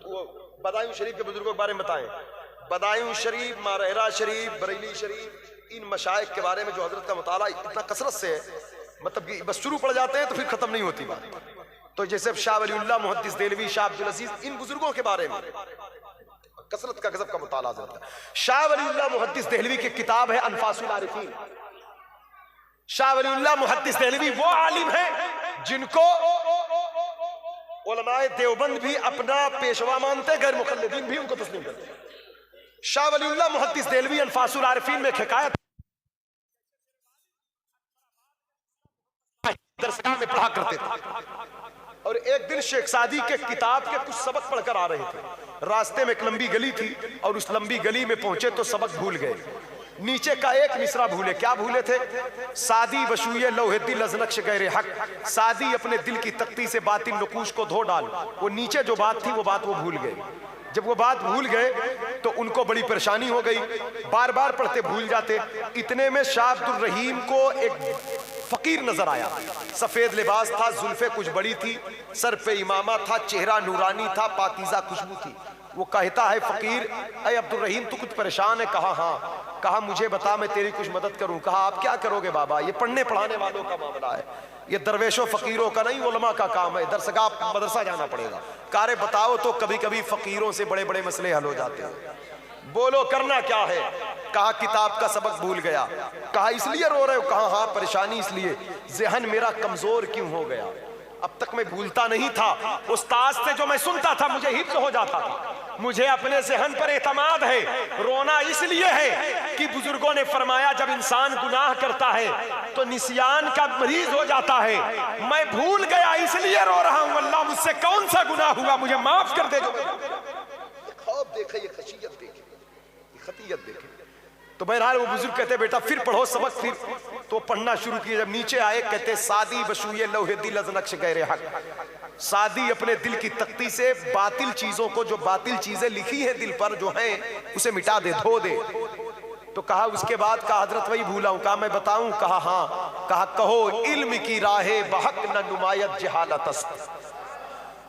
बदायूं शरीफ के बुजुर्गों के बारे में बताएं। बदायूं शरीफ, मारहरा शरीफ, बरेली शरीफ, इन मशाइख के बारे में जो हजरत का मुताला इतना कसरत से है, मतलब कि बस शुरू पड़ जाते हैं तो फिर खत्म नहीं होती बात। तो जैसे शाह वलीउल्लाह मुहद्दिस देहलवी, शाह अब्दुल अजीज, इन बुजुर्गों के बारे में कसरत का गजब का मुताला हजरत का। शाह वलीउल्लाह मुहद्दिस देहलवी की किताब है अनफासुल आरिफीन। शाह वलीउल्लाह मुहद्दिस देहलवी वो आलिम है जिनको उलमाए देवबंद भी अपना पेशवा मानते, गैर मुकल्लिदीन भी उनको तस्लीम करते। शाह वलीउल्लाह मुहद्दिस देहलवी अनफासुल आरिफीन में हिकायत दरसगाह में पढ़ा करते थे। और एक दिन शेख सादी के किताब के कुछ सबक पढ़कर आ रहे थे, रास्ते में एक लंबी गली थी और उस लंबी गली में पहुंचे तो सबक भूल गए। नीचे का एक मिसरा भूले। क्या भूले थे? सादी बशुए लौहदी लजनक्श गैर हक, सादी अपने दिल की तख्ती से बातिल नकूश को धो डाल। वो नीचे जो बात थी वो बात वो भूल गए। जब वो बात भूल गए तो उनको बड़ी परेशानी हो गई, बार बार पढ़ते भूल जाते। इतने में शाह अब्दुल रहीम को एक फकीर नजर आया, सफेद लिबास था, जुल्फे कुछ बड़ी थी, सर पे इमामा था, चेहरा नूरानी था, पाकीज़ा खुशबू थी। वो कहता है, फकीर अय अब्दुल रहीम तू कुछ परेशान है? कहा हाँ। कहा मुझे बता, मैं तेरी कुछ मदद करूं। कहा आप क्या करोगे बाबा? ये पढ़ने पढ़ाने वालों का मामला है, ये दरवेशों फकीरों का नहीं, उलमा का काम है, दरसगाह मदरसा जाना पड़ेगा। कारे बताओ तो कभी कभी फकीरों से बड़े बड़े मसले हल हो जाते हैं। बोलो करना क्या है? कहा किताब का सबक भूल गया। कहा इसलिए रो रहे हो? कहा हाँ परेशानी इसलिए, ज़हन मेरा कमजोर क्यों हो गया। अब तक मैं भूलता नहीं था, उस्ताद से जो मैं सुनता था मुझे हिफ्ज़ हो जाता था। मुझे अपने ज़हन पर एतमाद है। रोना इसलिए है कि बुजुर्गों ने फरमाया जब इंसान गुनाह करता है तो निस्यान का मरीज हो जाता है। मैं भूल गया इसलिए रो रहा हूं। अल्लाह मुझसे कौन सा गुनाह हुआ, मुझे माफ कर दे। ये खौफ देखे, ये खशियत देखे, ये खतियत देखे। तो बहरहाल वो बुजुर्ग कहते बेटा फिर पढ़ो सबक। फिर तो पढ़ना शुरू किया। जब नीचे आए कहते सादी बशुए लौहे दिल अज़नक्श गैर हक, सादी अपने दिल की तख्ती से बातिल चीजों को, जो बातिल चीजें लिखी हैं दिल पर जो हैं, उसे मिटा दे, धो दे। तो कहा उसके बाद का हजरत वही भूला हूं। कहा मैं बताऊं? कहा हाँ। कहा कहो इल्म की राहे बहक न नुमायत जहालत,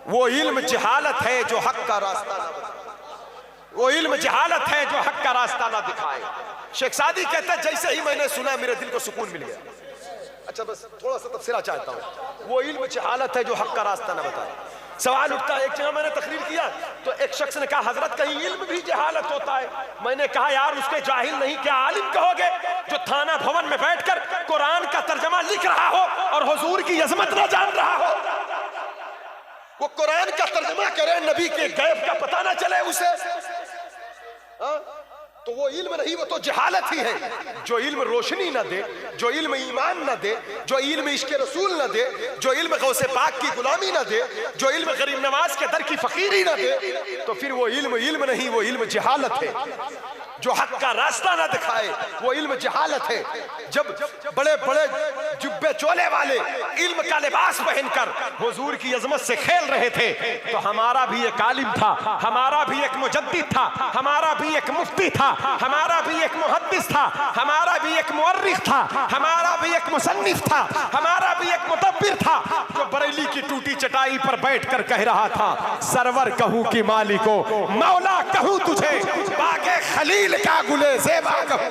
वो इल्म जहालत है जो हक का रास्ता न बताए, वो इल्म जहालत है जो हक का रास्ता ना दिखाए। शेख सादी कहते हैं जैसे ही मैंने सुना मेरे दिल को सुकून मिल गया। अच्छा बस थोड़ा सा तफसीला चाहता हूँ। वो इल्म जहालत है जो हक का रास्ता ना बताए। सवाल उठता है, एक जगह मैंने तकरीर किया तो एक शख्स ने कहा हजरत कहीं इल्म भी जहालत होता है? मैंने कहा यार उसके जाहिल नहीं क्या आलिम कहोगे जो थाना भवन में बैठकर कुरान का तर्जमा लिख रहा हो और हुजूर की अजमत ना जान रहा हो। वो कुरान का तर्जमा करे, नबी के गैब का पता ना चले उसे, तो वो इल्म नहीं, वो तो जहालत ही है। जो इल्म रोशनी न दे, जो इल्म ईमान न दे, जो इल्म इश्क रसूल न दे, जो इल्म गौसे पाक की गुलामी न दे, जो इल्म गरीब नवाज के दर की फकीरी न दे, तो फिर वो इल्म इल्म नहीं, वो इल्म जहालत है। जो हक का रास्ता ना दिखाए वो इल्म जहालत है। जब बड़े बड़े जुब्बे चोले वाले इल्म का लिबास पहनकर हुजूर की अजमत से खेल रहे थे तो हमारा भी एक आलिम था, हमारा भी एक मुजद्दिद था, हमारा भी एक मुफ्ती था, हमारा भी एक मुहद्दिस था, हमारा भी एक मुअर्रिख था, हमारा भी एक मुसन्निफ था, हमारा भी एक मुदब्बिर था, जो बरेली की टूटी चटाई पर बैठकर कह रहा था सरवर कहूं कि मालिको, मौला कहूं तुझे, बागे खलील का गुले ज़ेबा कहूं।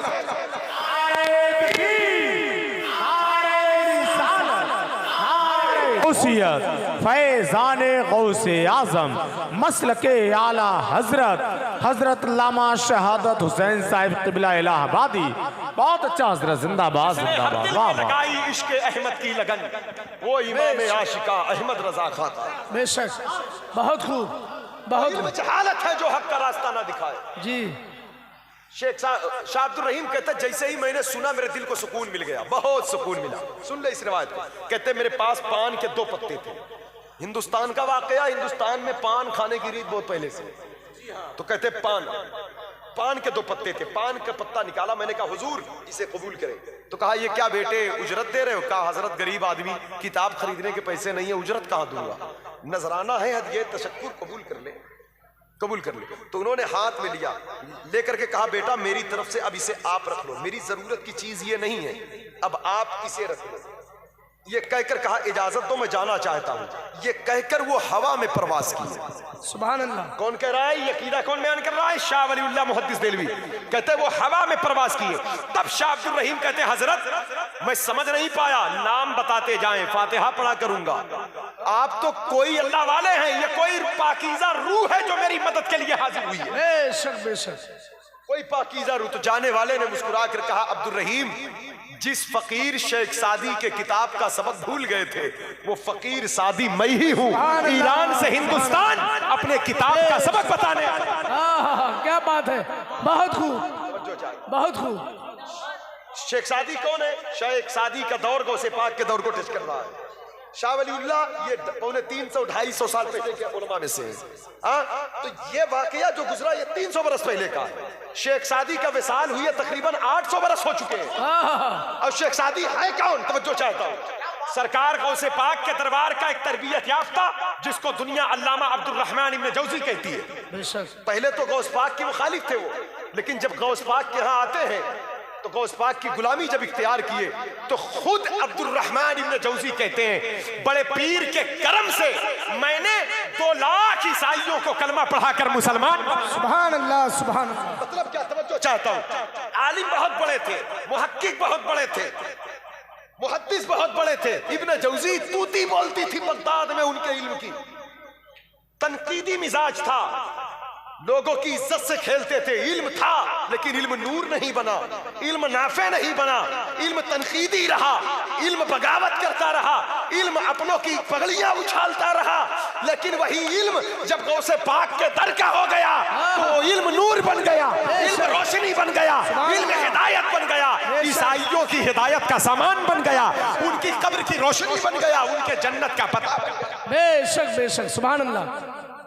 उसियत फैजान गौसे आजम मसलके आला हजरत हजरत लामा शहादत हुसैन साहिब क़िबला इलाहाबादी। बहुत अच्छा हजरत, जिंदाबाद जिंदाबाद, वाह वाह। लगाई इश्क अहमद की लगन, वो इमाम आशिका अहमद रजा खां था। बेशक, बहुत खूब, बहुत इल्म खूब। जहालत है जो हक का रास्ता ना दिखाए। जी शेख शाह अब्दुल रहीम कहते जैसे ही मैंने सुना मेरे दिल को सुकून मिल गया, बहुत सुकून मिला। सुन ले इस रिवायत को। कहते मेरे पास पान के 2 पत्ते थे। हिंदुस्तान का वाकया, हिंदुस्तान में पान खाने की रीत बहुत पहले से। तो कहते पान के 2 पत्ते थे। पान का पत्ता निकाला, मैंने कहा हुजूर इसे कबूल करें। तो कहा ये क्या बेटे उजरत दे रहे हो? कहा हजरत गरीब आदमी, किताब खरीदने के पैसे नहीं है, उजरत कहाँ दूंगा, नजराना है हदिये तशक्कुर, कबूल कर ले, कबूल कर ले। तो उन्होंने हाथ में लिया, लेकर के कहा बेटा मेरी तरफ से अब इसे आप रख लो, मेरी जरूरत की चीज ये नहीं है, अब आप इसे रख लो। ये कहकर कहा इजाजत दो, मैं जाना चाहता हूं। ये कहकर वो हवा में प्रवास की। सुभान अल्लाह। कौन कह रहा है? ये अकीदा कौन बयान कर रहा है? शाह वलीउल्लाह मुहद्दिस देलवी कहते वो हवा में प्रवास किए। तब शाह अब्दुल रहीम कहते हजरत मैं समझ नहीं पाया, नाम बताते जाएं, फातिहा पढ़ा करूंगा। आप तो कोई अल्लाह वाले हैं, ये कोई पाकीज़ा रूह है जो मेरी मदद के लिए हाजिर हुई है। बेशक बेशक, कोई पाकीज़ा रूह। तो जाने वाले ने मुस्कुरा कर कहा अब्दुल रहीम जिस फकीर शेख सादी के किताब का सबक भूल गए थे, वो फकीर सादी मैं ही हूँ। ईरान से हिंदुस्तान अपने किताब का सबक बताने आया। क्या बात है, बहुत खूब, बहुत खूब। शेख सादी कौन है? शेख सादी का दौर गौसे पाक के दौर को टच कर रहा है। शाह वलीउल्लाह ये 350-250 साल पहले के उलमा में से है। तो ये वाकया जो गुजरा ये 300 बरस पहले का है। शेख सादी का विसाल हुए तकरीबन 800 बरस हो चुके हैं। और शेख सादी है कौन? तवज्जो चाहता हूं। सरकार गौसे पाक के दरबार का एक तरबियत याफ्ता, जिसको दुनिया अल्लामा अब्दुल रहमान इब्न जौजी कहती है। पहले तो गौस पाक के मुखालिफ थे वो, लेकिन जब गौस पाक के यहाँ आते हैं तो गौस पाक की गुलामी जब इख्तियार किए तो खुद अब्दुल रहमान इब्न जौजी कहते हैं बड़े पीर के करम से मैंने 2 लाख ईसाइयों को कलमा पढ़ाकर मुसलमान। सुभान अल्लाह, सुभान अल्लाह। मतलब क्या? तवज्जो चाहता हूं। आलिम बहुत बड़े थे, मुहक्किक बहुत बड़े थे, मुहद्दिस बहुत बड़े थे। इब्न जौजी तूती बोलती थी बगदाद में, उनके इल्म की तनकीदी मिजाज था, लोगों की इज्जत से खेलते थे। इल्म था लेकिन इल्म नूर नहीं बना, इल्म नाफे नहीं बना, इल्म तनकीदी रहा, इल्म बगावत करता रहा, इल्म अपनों की पगड़ियां उछालता रहा। लेकिन वही इल्म जब गौसे पाक के दर का हो गया तो वो इल्म नूर बन गया, इल्म रोशनी बन गया, इल्म हिदायत बन गया, ईसाइयों की हिदायत का सामान बन गया, उनकी कब्र की रोशनी बन गया, उनके जन्नत का पता बन गया। बेशक बेशक, सुभान अल्लाह।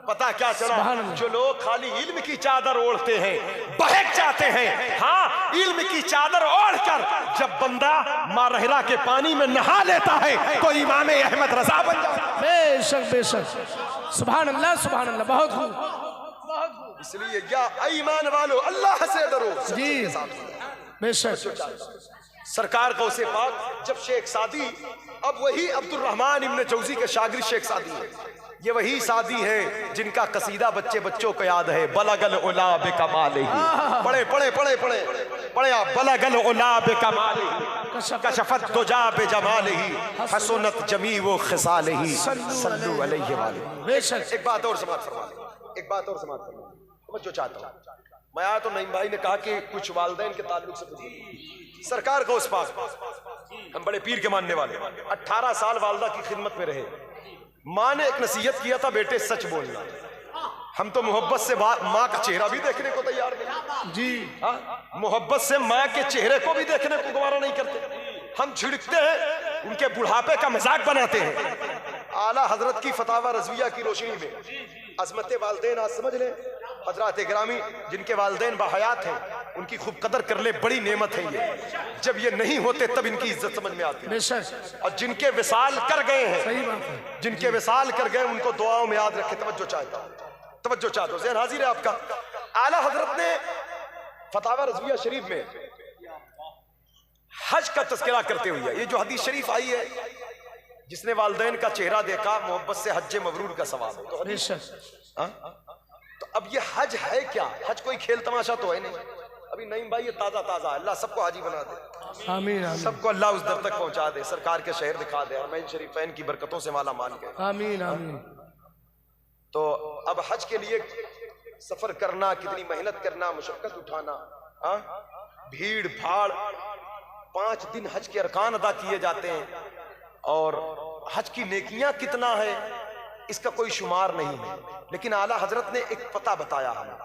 पता क्या चला? जो लोग खाली इल्म की चादर ओढ़ते हैं बहक जाते हैं। हाँ, इल्म की चादर ओढ़कर जब बंदा मारहरा के पानी में नहा लेता है तो इमाम अहमद रजा बन जाता है। बेशक बेशक, सुभान अल्लाह, सुभान अल्लाह, बहुत खूब। इसलिए या ईमान वालो अल्लाह से डरो। जी बेशक। सरकार गौसे पाक जब शेख सादी, अब वही अब्दुल रहमान इब्न जौजी के शागिर्द शेख सादी है। ये वही सादी है जिनका कसीदा बच्चों को याद है, बलगल उला बेकमालिही। पढ़े पढ़े पढ़े पढ़े पढ़े आप, बलगल उला बेकमालिही कशफत दुजा बेजमालिही हसनत जमी वो खिसालिही सल्लु अलैहि वाले। बेशक। एक बात और समाप्त फरमा लें, एक बात और समाप्त फरमा लें। मैं जो चाहता हूँ, मैं आया तो नईम भाई ने कहा कि कुछ वालिदैन के ताल्लुक से पूछिए। सरकार गौस पाक हम बड़े पीर के मानने वाले, 18 साल वालदा की खिदमत में रहे। माँ ने एक नसीहत किया था, बेटे सच बोलना। हम तो मोहब्बत से माँ का चेहरा भी देखने को तैयार नहीं जी। मोहब्बत से माँ के चेहरे को भी देखने को गवारा नहीं करते। हम छिड़कते हैं, उनके बुढ़ापे का मजाक बनाते हैं। आला हजरत की फतावा रज़विया की रोशनी में अज़मत वालिदैन आज समझ लें। हजरात गिरामी जिनके वालिदैन बाहयात हैं उनकी खूब कदर कर ले, बड़ी नेमत है ये। जब ये नहीं होते तब इनकी इज्जत समझ में आती है। और जिनके विसाल कर गए हैं, जिनके विसाल कर गए उनको दुआओं में याद रखे। तवज्जो चाहता हूं, तवज्जो चाहता हूं, ज़हन हाजिर है आपका। आला हजरत ने फतावा रज़विया शरीफ में हज का तज़किरा करते हुए ये जो हदीस शरीफ आई है, जिसने वालिदैन का चेहरा देखा मोहब्बत से हज मबरूर का सवाब है। तो हदीस तो अब ये हज है क्या? हज कोई खेल तमाशा तो है नहीं। अभी नईम भाई ये ताजा ताजा है। अल्लाह सबको हाजी बना दे, आमीन आमीन सबको अल्लाह उस दर तक पहुंचा दे, सरकार के शहर दिखा दे, हरमैन शरीफैन की बरकतों से माला माल के। आमीन आमीन। तो अब हज के लिए सफर करना, कितनी मेहनत करना, मुशक्कत उठाना, भीड़ भाड़, 5 दिन हज के अरकान अदा किए जाते हैं और हज की नेकियां कितना है इसका कोई शुमार नहीं है। लेकिन आला हजरत ने एक पता बताया हमें।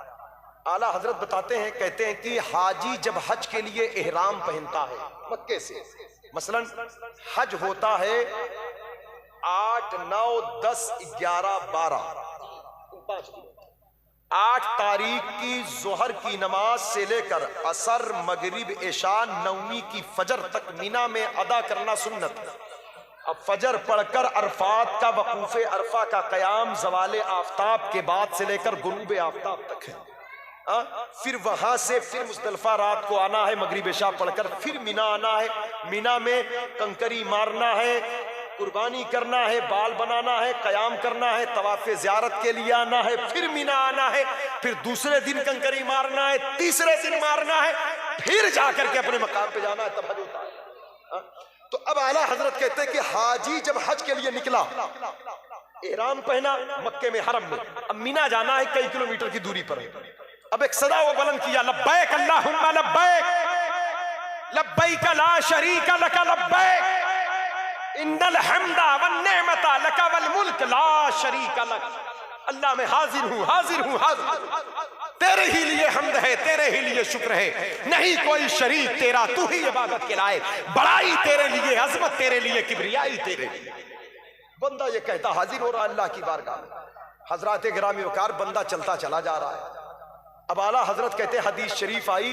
आला हजरत बताते हैं, कहते हैं कि हाजी जब हज के लिए एहराम पहनता है मक्के से, मसलन हज होता है 8, 9, 10, 11, 12 5 दिन, 8 तारीख की जोहर की नमाज से लेकर असर, मगरिब, इशा, 9वीं की फजर तक मीना में अदा करना सुन्नत है। अब फजर पढ़कर अरफात का वकूफे अरफा का कयाम ज़वाले आफ्ताब के बाद से लेकर गुरूब आफ्ताब तक है। फिर वहां से फिर मुस्तलफा रात को आना है, मगरिब इशा पढ़कर फिर मीना आना है, मीना में कंकरी मारना है, कुर्बानी करना है, बाल बनाना है, कयाम करना है, तवाफ़े ज़ियारत के लिए आना है, फिर मीना आना है, फिर दूसरे दिन कंकरी मारना है, तीसरे दिन मारना है, फिर जाकर के अपने मकाम पे जाना है, तब हज होता है। तो अब आला हजरत कहते हैं कि हाजी जब हज के लिए निकला, एहराम पहना मक्के में हरम में, अब मीना जाना है, कई किलोमीटर की दूरी पर है। अब एक सदा वो बुलंद किया, लब्बैक अल्लाहुम्मा लब्बैक, लब्बैक ला शरीका लक लब्बैक, इन्नल हम्दा वन नेमता लक वल मुल्क ला शरीका लक। अल्लाह मैं हाजिर हूँ, हाजिर हूँ, हाजिर, तेरे ही लिए हम्द है, तेरे ही लिए शुक्र है, नहीं कोई शरीक तेरा, तू ही इबादत के लायक, बड़ाई तेरे लिए, अजमत तेरे लिए, किबरियाई तेरे लिए। बंदा ये कहता हाजिर हो रहा अल्लाह की बारगाह में। हजरात गिरामी वकार, बंदा चलता चला जा रहा है। अब आला हजरत कहते हैं, हदीस शरीफ आई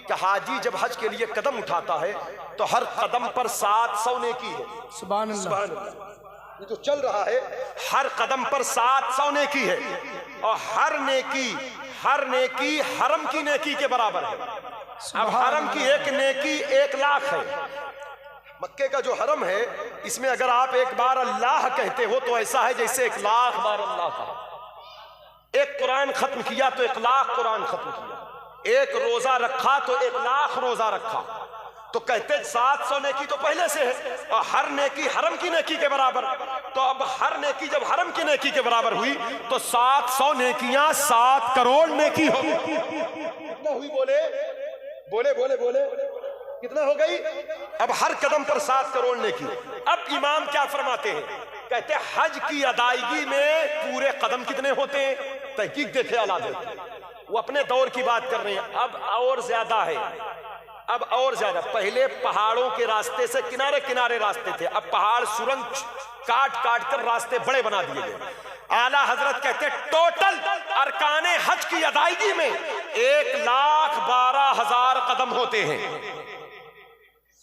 कि हाजी जब हज के लिए कदम उठाता है तो हर कदम पर 700 नेकी है। सुभान अल्लाह। ये जो चल रहा है हर कदम पर 700 नेकी है और हर नेकी हरम की नेकी के बराबर है। अब हरम की एक नेकी 1 लाख है। मक्के का जो हरम है इसमें अगर आप एक बार अल्लाह कहते हो तो ऐसा है जैसे 1 लाख बार अल्लाह कहा। एक कुरान खत्म किया तो 1 लाख कुरान खत्म किया। एक रोजा रखा तो 1 लाख रोजा रखा। तो कहते 700 नेकी तो पहले से है और हर नेकी हरम की नेकी के बराबर। तो अब हर नेकी जब हरम की नेकी के बराबर हुई तो 700 नेकियां 7 करोड़ नेकी हो। कितना हुई? बोले बोले बोले बोले कितना हो गई? अब हर कदम पर 7 करोड़ नेकी। अब इमाम क्या फरमाते हैं? कहते हज की अदायगी में पूरे कदम कितने होते हैं? तहकीक देखे आला दे, वो अपने दौर की बात कर रहे हैं। अब और ज्यादा है, अब और ज्यादा। पहले पहाड़ों के रास्ते से किनारे किनारे रास्ते थे, अब पहाड़ सुरंग काट काट कर रास्ते बड़े बना दिए गए। आला हजरत कहते टोटल अरकाने हज की अदायगी में 1,12,000 कदम होते हैं।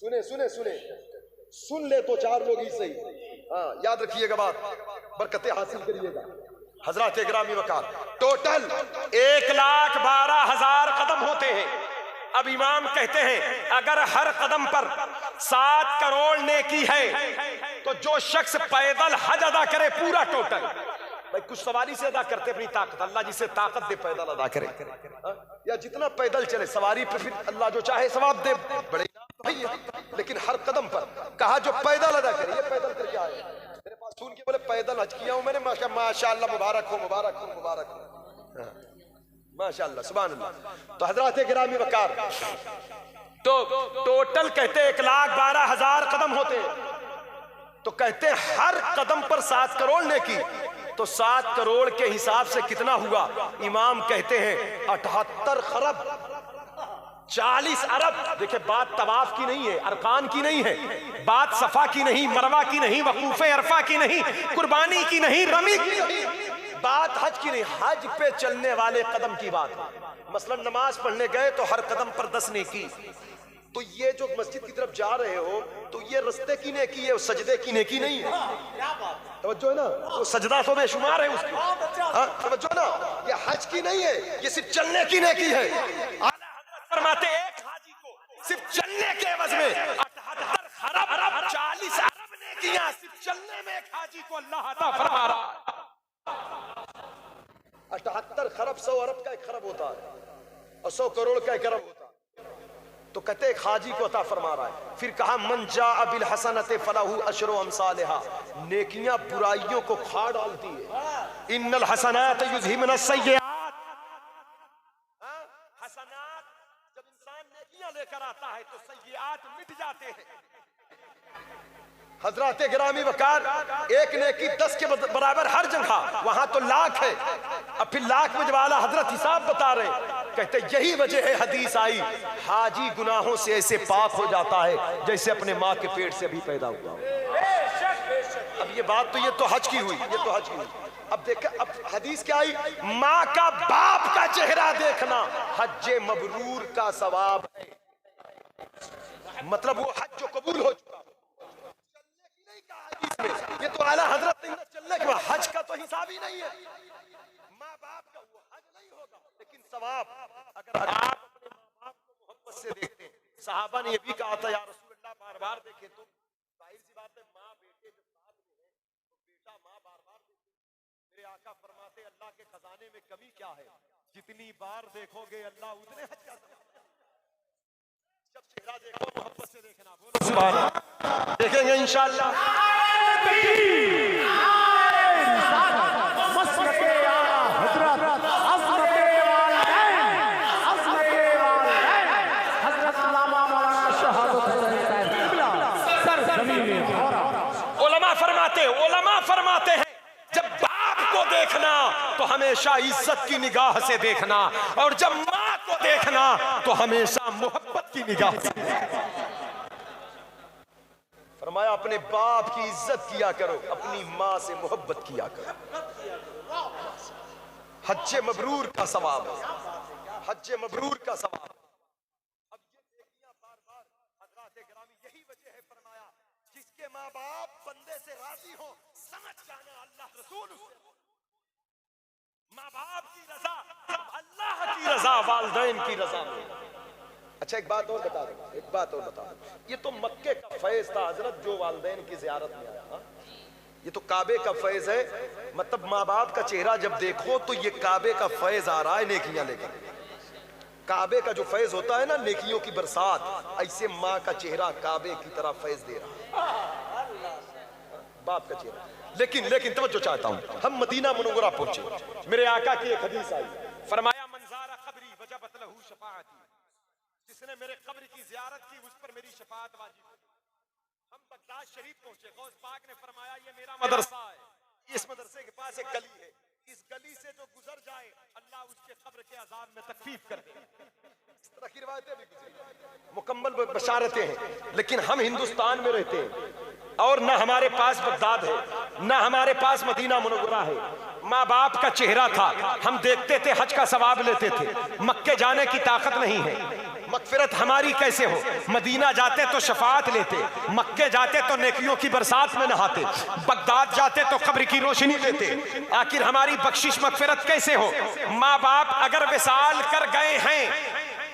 सुने सुने सुने, सुन ले तो 4 लोग ही सही। हाँ, याद रखिएगा बात, बरकतें हासिल करिएगा। हजरत गिरामी वकार, टोटल 1,12,000 कदम होते हैं। अब इमाम कहते हैं अगर हर कदम पर 7 करोड़ नेकी है तो जो शख्स पैदल हज अदा करे पूरा टोटल, भाई कुछ सवारी से अदा करते अपनी ताकत, अल्लाह जिसे ताकत दे पैदल अदा करे, या जितना पैदल चले सवारी पे फिर अल्लाह जो चाहे सवाब दे, बड़े भैया। लेकिन हर कदम पर कहा जो पैदल अदा करे, ये पैदल करके आए। मेरे पास सुन के बोले पैदल हज किया हूं मैंने, माशाअल्लाह, मुबारक हो मुबारक हो मुबारक हो, माशाअल्लाह, सुभान अल्लाह। तो हजरत गिरामी वकार, तो टोटल कहते 1,12,000 कदम होते। तो कहते हर कदम पर 7 करोड़ नेकी, तो 7 करोड़ के हिसाब से कितना हुआ? इमाम कहते हैं 78 खरब 40 अरब। देखिए बात तवाफ की नहीं है, अरकान की नहीं है, बात सफा की नहीं, मरवा की नहीं, वकूफे अरफा की नहीं, कुर्बानी की नहीं, रमी की नहीं, बात हज की नहीं, हज पे चलने वाले कदम की बात। मसलन नमाज पढ़ने गए तो हर कदम पर 10 नेकी। तो ये जो मस्जिद की तरफ जा रहे हो तो ये रस्ते की नेकी है, सजदे की नेकी नहीं है। तवज्जो है ना, वो सजदा तो बेशुमार है उसकी। हाँ, तवज्जो ना, ये हज की नहीं है, ये सिर्फ चलने की नेकी है। फरमाते एक हाजी को सिर्फ चलने के एवज में 78 खरब 40 अरब नेकियां सिर्फ चलने में एक हाजी को अल्लाह अता फरमा रहा। 78 खरब 100 अरब का 1 खरब होता है और 100 करोड़ का 1 अरब होता है। तो कहते हाजी को अता फरमा रहा है। फिर कहा मन जाअ बिल हसनते फलहु अशरु अमसालिहा, नेकियां बुराइयों को खा डालती है। इन्नल हसनात युज़हिबन अस्सय्यिआत, हसनात जब इंसान नेकियां लेकर आता है तो सय्यिआत मिट जाते हैं। हजरत गिरामी वकार, एक नेकी 10 के बराबर हर जगह, वहां तो लाख है। अब फिर लाख में जब आला हजरत हिसाब बता रहे, कहते यही वजह है हदीस आई, हाजी गुनाहों से ऐसे पाक हो जाता है जैसे अपने माँ के पेट से अभी पैदा हुआ। अब ये बात तो ये तो हज की हुई, ये तो हज की हुई। अब देखा, अब हदीस क्या आई, माँ का बाप का चेहरा देखना हज्जे मबरूर का सवाब है। मतलब वो हज जो कबूल हो चुका। ये तो आला हजरत ने चलने के बाद हज का तो हिसाब ही नहीं है। माँ बाप का वो हज नहीं होगा, लेकिन सवाब अगर आप अपने माँ बाप को मोहब्बत से देखते हैं। सहाबा ने ये भी कहा था, या रसूलुल्लाह बार बार देखे तो जाहिर सी बात है, माँ बेटे जब साथ में है तो बेटा माँ बार बार देखे। मेरे आका फरमाते अल्लाह के खजाने में कमी क्या है, जितनी बार देखोगे अल्लाह उतने हज का जब चेहरा देखो मोहब्बत से देखना। बोलो सुभान अल्लाह, देखेंगे इंशाअल्लाह। उलमा फरमाते हैं जब बाप को देखना तो हमेशा इज्जत की निगाह से देखना, और जब माँ को देखना तो हमेशा मोहब्बत की निगाह से। फरमाया अपने बाप की इज्जत किया करो, अपनी माँ से मोहब्बत किया करो। हज्जे मबरूर का सवाब है, हज्जे मबरूर का सवाब। अब ये देखिए बार बार हजरात गिरामी, यही वजह है फरमाया जिसके माँ बाप बंदे से राजी हो, समझ जाना अल्लाह रसूल, माँ बाप की रजा, अल्लाह की रजा, वालिदैन की रजा। अच्छा एक बात और बता दो, एक बात और बता दो, ये तो मक्के का फैज था हजरत जो वालिदैन की ज़ियारत में आया। ये तो काबे का फैज है, मतलब माँ बाप का चेहरा जब देखो तो ये काबे का फैज आ रहा है नेकियां लेकर। काबे का जो फैज होता है ना, नेकियों की बरसात, ऐसे माँ का चेहरा काबे की तरह फैज दे रहा है, बाप का चेहरा। लेकिन तवज्जो चाहता हूं, हम मदीना मुनव्वरा पहुंचे, मेरे आका की एक हदीस आई, फरमाया मंज़ारा क़ब्री वजबत लहू शफ़ाअती, जिसने मेरे कब्र की ज़ियारत की उस पर मेरी शफाअत वाजिब है। हम बगदाद शरीफ पहुंचे, गौस पाक ने फरमाया ये मेरा मदरसा है, इस मदरसे के पास एक गली है, इस गली से जो गुजर जाए अल्लाह उसके कब्र के अज़ाब में तखफीफ कर दे। इस तरह की रिवायतें भी गुजरी, मुकम्मल बशारतें हैं। लेकिन हम हिंदुस्तान में रहते हैं और ना हमारे पास बगदाद है, ना हमारे पास मदीना मुनव्वरा है। माँ बाप का चेहरा था, हम देखते थे, हज का सवाब लेते थे। मक्के जाने की ताकत नहीं है, मगफिरत हमारी कैसे हो? मदीना जाते तो शफाअत लेते, मक्के जाते तो नेकियों की बरसात में नहाते, बगदाद जाते तो कब्र की रोशनी लेते। आखिर हमारी बख्शिश मगफिरत कैसे हो? माँ बाप अगर विसाल कर गए हैं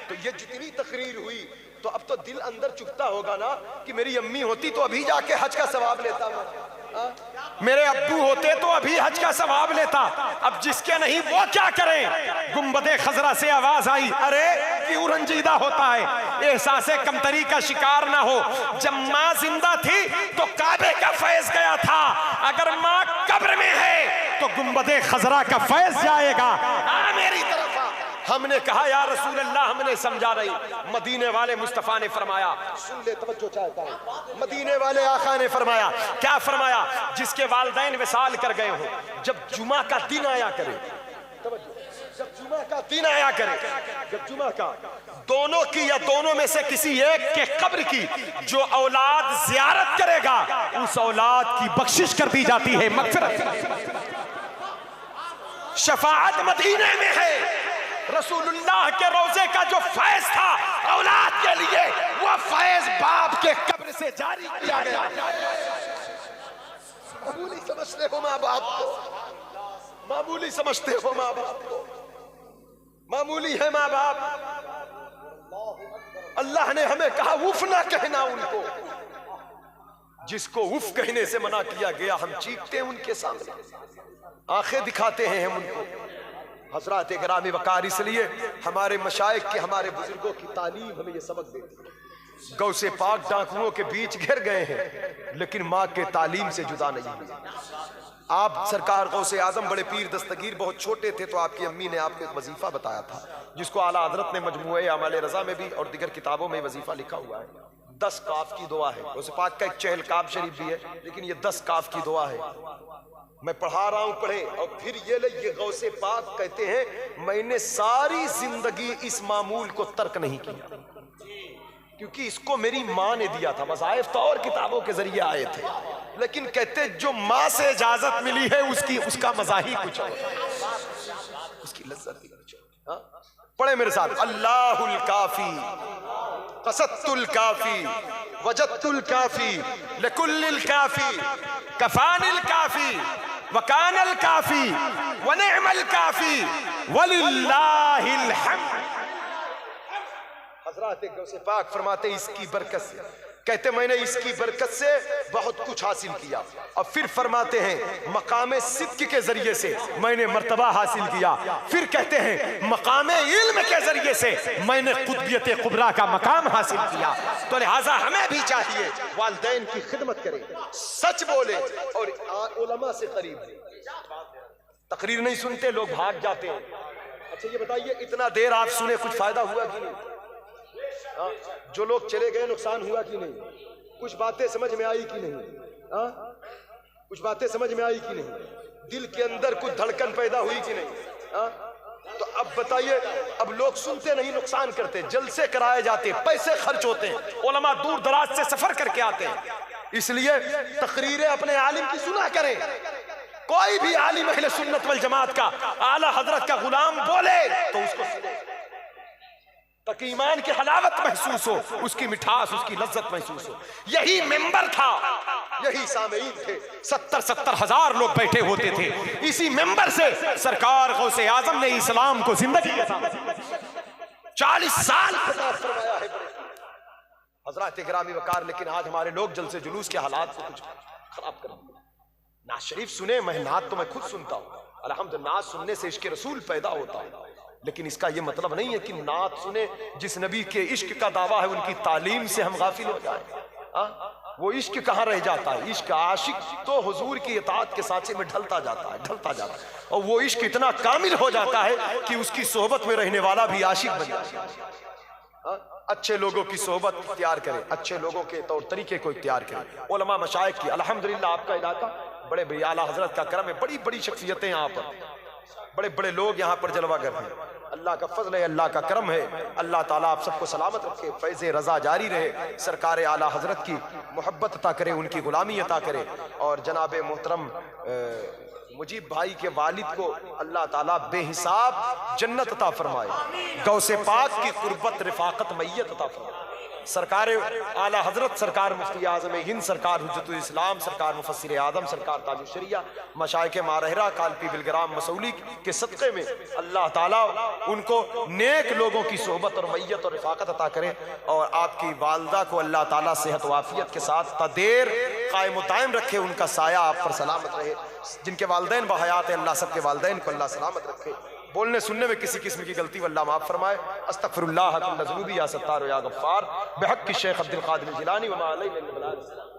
तो ये जितनी तकरीर हुई तो अब तो दिल अंदर चुभता होगा ना कि मेरी अम्मी होती तो अभी जाके हज का सवाब लेता मैं, मेरे अब्बू होते तो अभी हज का सवाब लेता। अब जिसके नहीं वो क्या करें? गुंबदे खजरा से आवाज आई, अरे क्यों रंजीदा होता है, एहसासे कमतरी का शिकार ना हो। जब माँ जिंदा थी तो काबे का फैज गया था, अगर माँ कब्र में है तो गुंबदे खजरा का फैज जाएगा। आ मेरी तरफ। हमने कहा या रसूल अल्लाह, हमने समझा नहीं। मदीने वाले मुस्तफा ने फरमाया, सुन ले, तवज्जो चाहता हूं। मदीने वाले आका ने फरमाया, क्या फरमाया? जिसके वालिदैन विसाल कर गए हो, जब जुमा का दिन आया करे, जब जुमा का दिन आया करे, जब जुमा का दोनों की या दोनों में से किसी एक के कब्र की जो औलाद ज़ियारत करेगा उस औलाद की बख्शिश कर दी जाती है, मगफिरत, शफाअत मदीने में है। रसूलुल्लाह के रोजे का जो फैज था औलाद के लिए, वो फैज बाप के कब्र से जारी किया गया। मामूली समझते हो माँ बाप को, मामूली समझते हो माँ बाप को, मामूली है माँ बाप। अल्लाह ने हमें कहा उफ ना कहना उनको, जिसको उफ कहने से मना किया गया हम चीखते हैं उनके सामने, आंखें दिखाते हैं हम उनको, हजरात किराम वकार, इसलिए हमारे मशाइख के, हमारे बुजुर्गों की तालीम हमें ये सबक देती है। गौ से पाक डाकुओं के बीच घिर गए हैं लेकिन माँ के तालीम से जुदा नहीं हुए। आप सरकार गौ से आजम बड़े पीर दस्तगीर बहुत छोटे थे तो आपकी अम्मी ने आपको एक वजीफा बताया था, जिसको आला हजरत ने मजमूए अमाल रजा में भी और दीगर किताबों में वजीफा लिखा हुआ है। 10 काफ की दुआ है। गौ से पाक का एक चहल काफ शरीफ भी है, लेकिन ये 10 काफ की दुआ है। मैं पढ़ा रहा हूं, पढ़े। और फिर ये गौसे पाक कहते हैं मैंने सारी जिंदगी इस मामूल को तर्क नहीं किया, क्योंकि इसको मेरी माँ ने दिया था। वज़ाइफ तो और किताबों के जरिए आए थे, लेकिन कहते जो माँ से इजाजत मिली है उसका मजा ही कुछ और, उसकी लज्जत ही कुछ और। पढ़े मेरे साथ। अल्लाहुल काफी कसत्तुल काफी वजत्तुल काफी लकुल्लिल काफी कफानिल काफी वकानल काफी वनिअमल काफी वलिल्लाहिल हम्द। हजरत गौसे पाक फरमाते इसकी बरकत से, कहते मैंने इसकी बरकत से बहुत कुछ हासिल किया। और फिर फरमाते हैं मकामे सिद्क के जरिए से मैंने मर्तबा हासिल किया। फिर कहते हैं मकामे इल्म के जरिए से मैंने कुतबियत कुबरा का मकाम हासिल किया। तो लिहाजा हमें भी चाहिए वालिदैन की खिदमत करें, सच बोले और उलमा से करीब रहें। तकरीर नहीं सुनते लोग भाग जाते हैं। अच्छा ये बताइए इतना देर आप सुने कुछ फायदा हुआ कि नहीं? जो लोग चले गए नुकसान हुआ कि नहीं? कुछ बातें समझ में आई कि नहीं? कुछ बातें समझ में आई कि नहीं? दिल के अंदर कुछ धड़कन पैदा हुई कि नहीं? तो अब बताइए, अब लोग सुनते नहीं, नुकसान करते, जलसे कराए जाते, पैसे खर्च होते हैं, उलमा दूर दराज से सफर करके आते हैं। इसलिए तकरीरें अपने आलिम की सुना करें। कोई भी आलिम अहले सुन्नत वल जमात का आला हजरत का गुलाम बोले तो उसको सुने, ताकि ईमान की हलावत महसूस हो, उसकी मिठास, उसकी लज्जत महसूस हो। यही मेंबर था, यही सामीन थे। 70-70 हजार लोग बैठे होते थे। इसी मेंबर से सरकार गौसे आजम ने इस्लाम को जिंदगी के साथ 40 साल खिताब फरमाया है हजरत किरामी वकार। लेकिन आज हमारे लोग जलसे जुलूस के हालात को कुछ खराब कर दिया। नात शरीफ सुने, नात तो मैं खुद सुनता हूँ अल्हम्दुलिल्लाह। नात सुनने से इश्क रसूल पैदा होता है, लेकिन इसका यह मतलब नहीं है कि नात सुने जिस नबी के इश्क का दावा है उनकी तालीम से हम गाफिल हो जाए। वो इश्क कहाँ रह जाता है? इश्क आशिक तो हुजूर की इताअत के साँचे में ढलता जाता है, ढलता जाता है, और वो इश्क इतना कामिल हो जाता है कि उसकी सोहबत में रहने वाला भी आशिक बन जाता है। अच्छे लोगों की सोहबत इख्तियार करें, अच्छे लोगों के तौर तरीके को इख्तियार करें। उलमा मशाइख की अल्हम्दुलिल्लाह आपका इलाका बड़े बड़े आला हजरत का करम है, बड़ी बड़ी शख्सियतें यहाँ पर, बड़े बड़े लोग यहाँ पर जलवा करते हैं। अल्लाह का फजल है, अल्लाह का करम है। अल्लाह ताला आप सबको सलामत रखे, फैज़ रज़ा जारी रहे, सरकार आला हजरत की मोहब्बत अता करे, उनकी गुलामी अता करे। और जनाब मोहतरम मुजीब भाई के वालिद को अल्लाह ताला बेहिसाब जन्नत अता फरमाए, गौसे पाक की कुर्बत रिफाकत मैयत अता फरमाए। सरकार आला हजरत सरकार मुफ्ती आज़म हिंद सरकार हुज्जतुल इस्लाम सरकार मुफस्सिर आदम सरकार ताजुश शरिया मशाइख मारहरा कालपी बिलग्राम मसौली के सदक़े में अल्लाह ताला उनको नेक लोगों की सोहबत और मैयत और रिफाकत अता करे। और आपकी वालदा को अल्लाह ताला सेहत वाफियत के साथ तदेर कायम दायम रखे, उनका साया आप पर सलामत रहे। जिनके वालदैन बहयात है अल्लाह सबके वालदैन को अल्लाह सलामत रखे। बोलने सुनने में किसी किस्म की गलती अल्लाह माफ फरमाए। अस्तगफिरुल्लाह कुल्ल ज़ुनूबी या सत्तार या गफ्फार बिहक़्क़ि शेख अब्दुल क़ादिर जिलानी व मा अलैहि।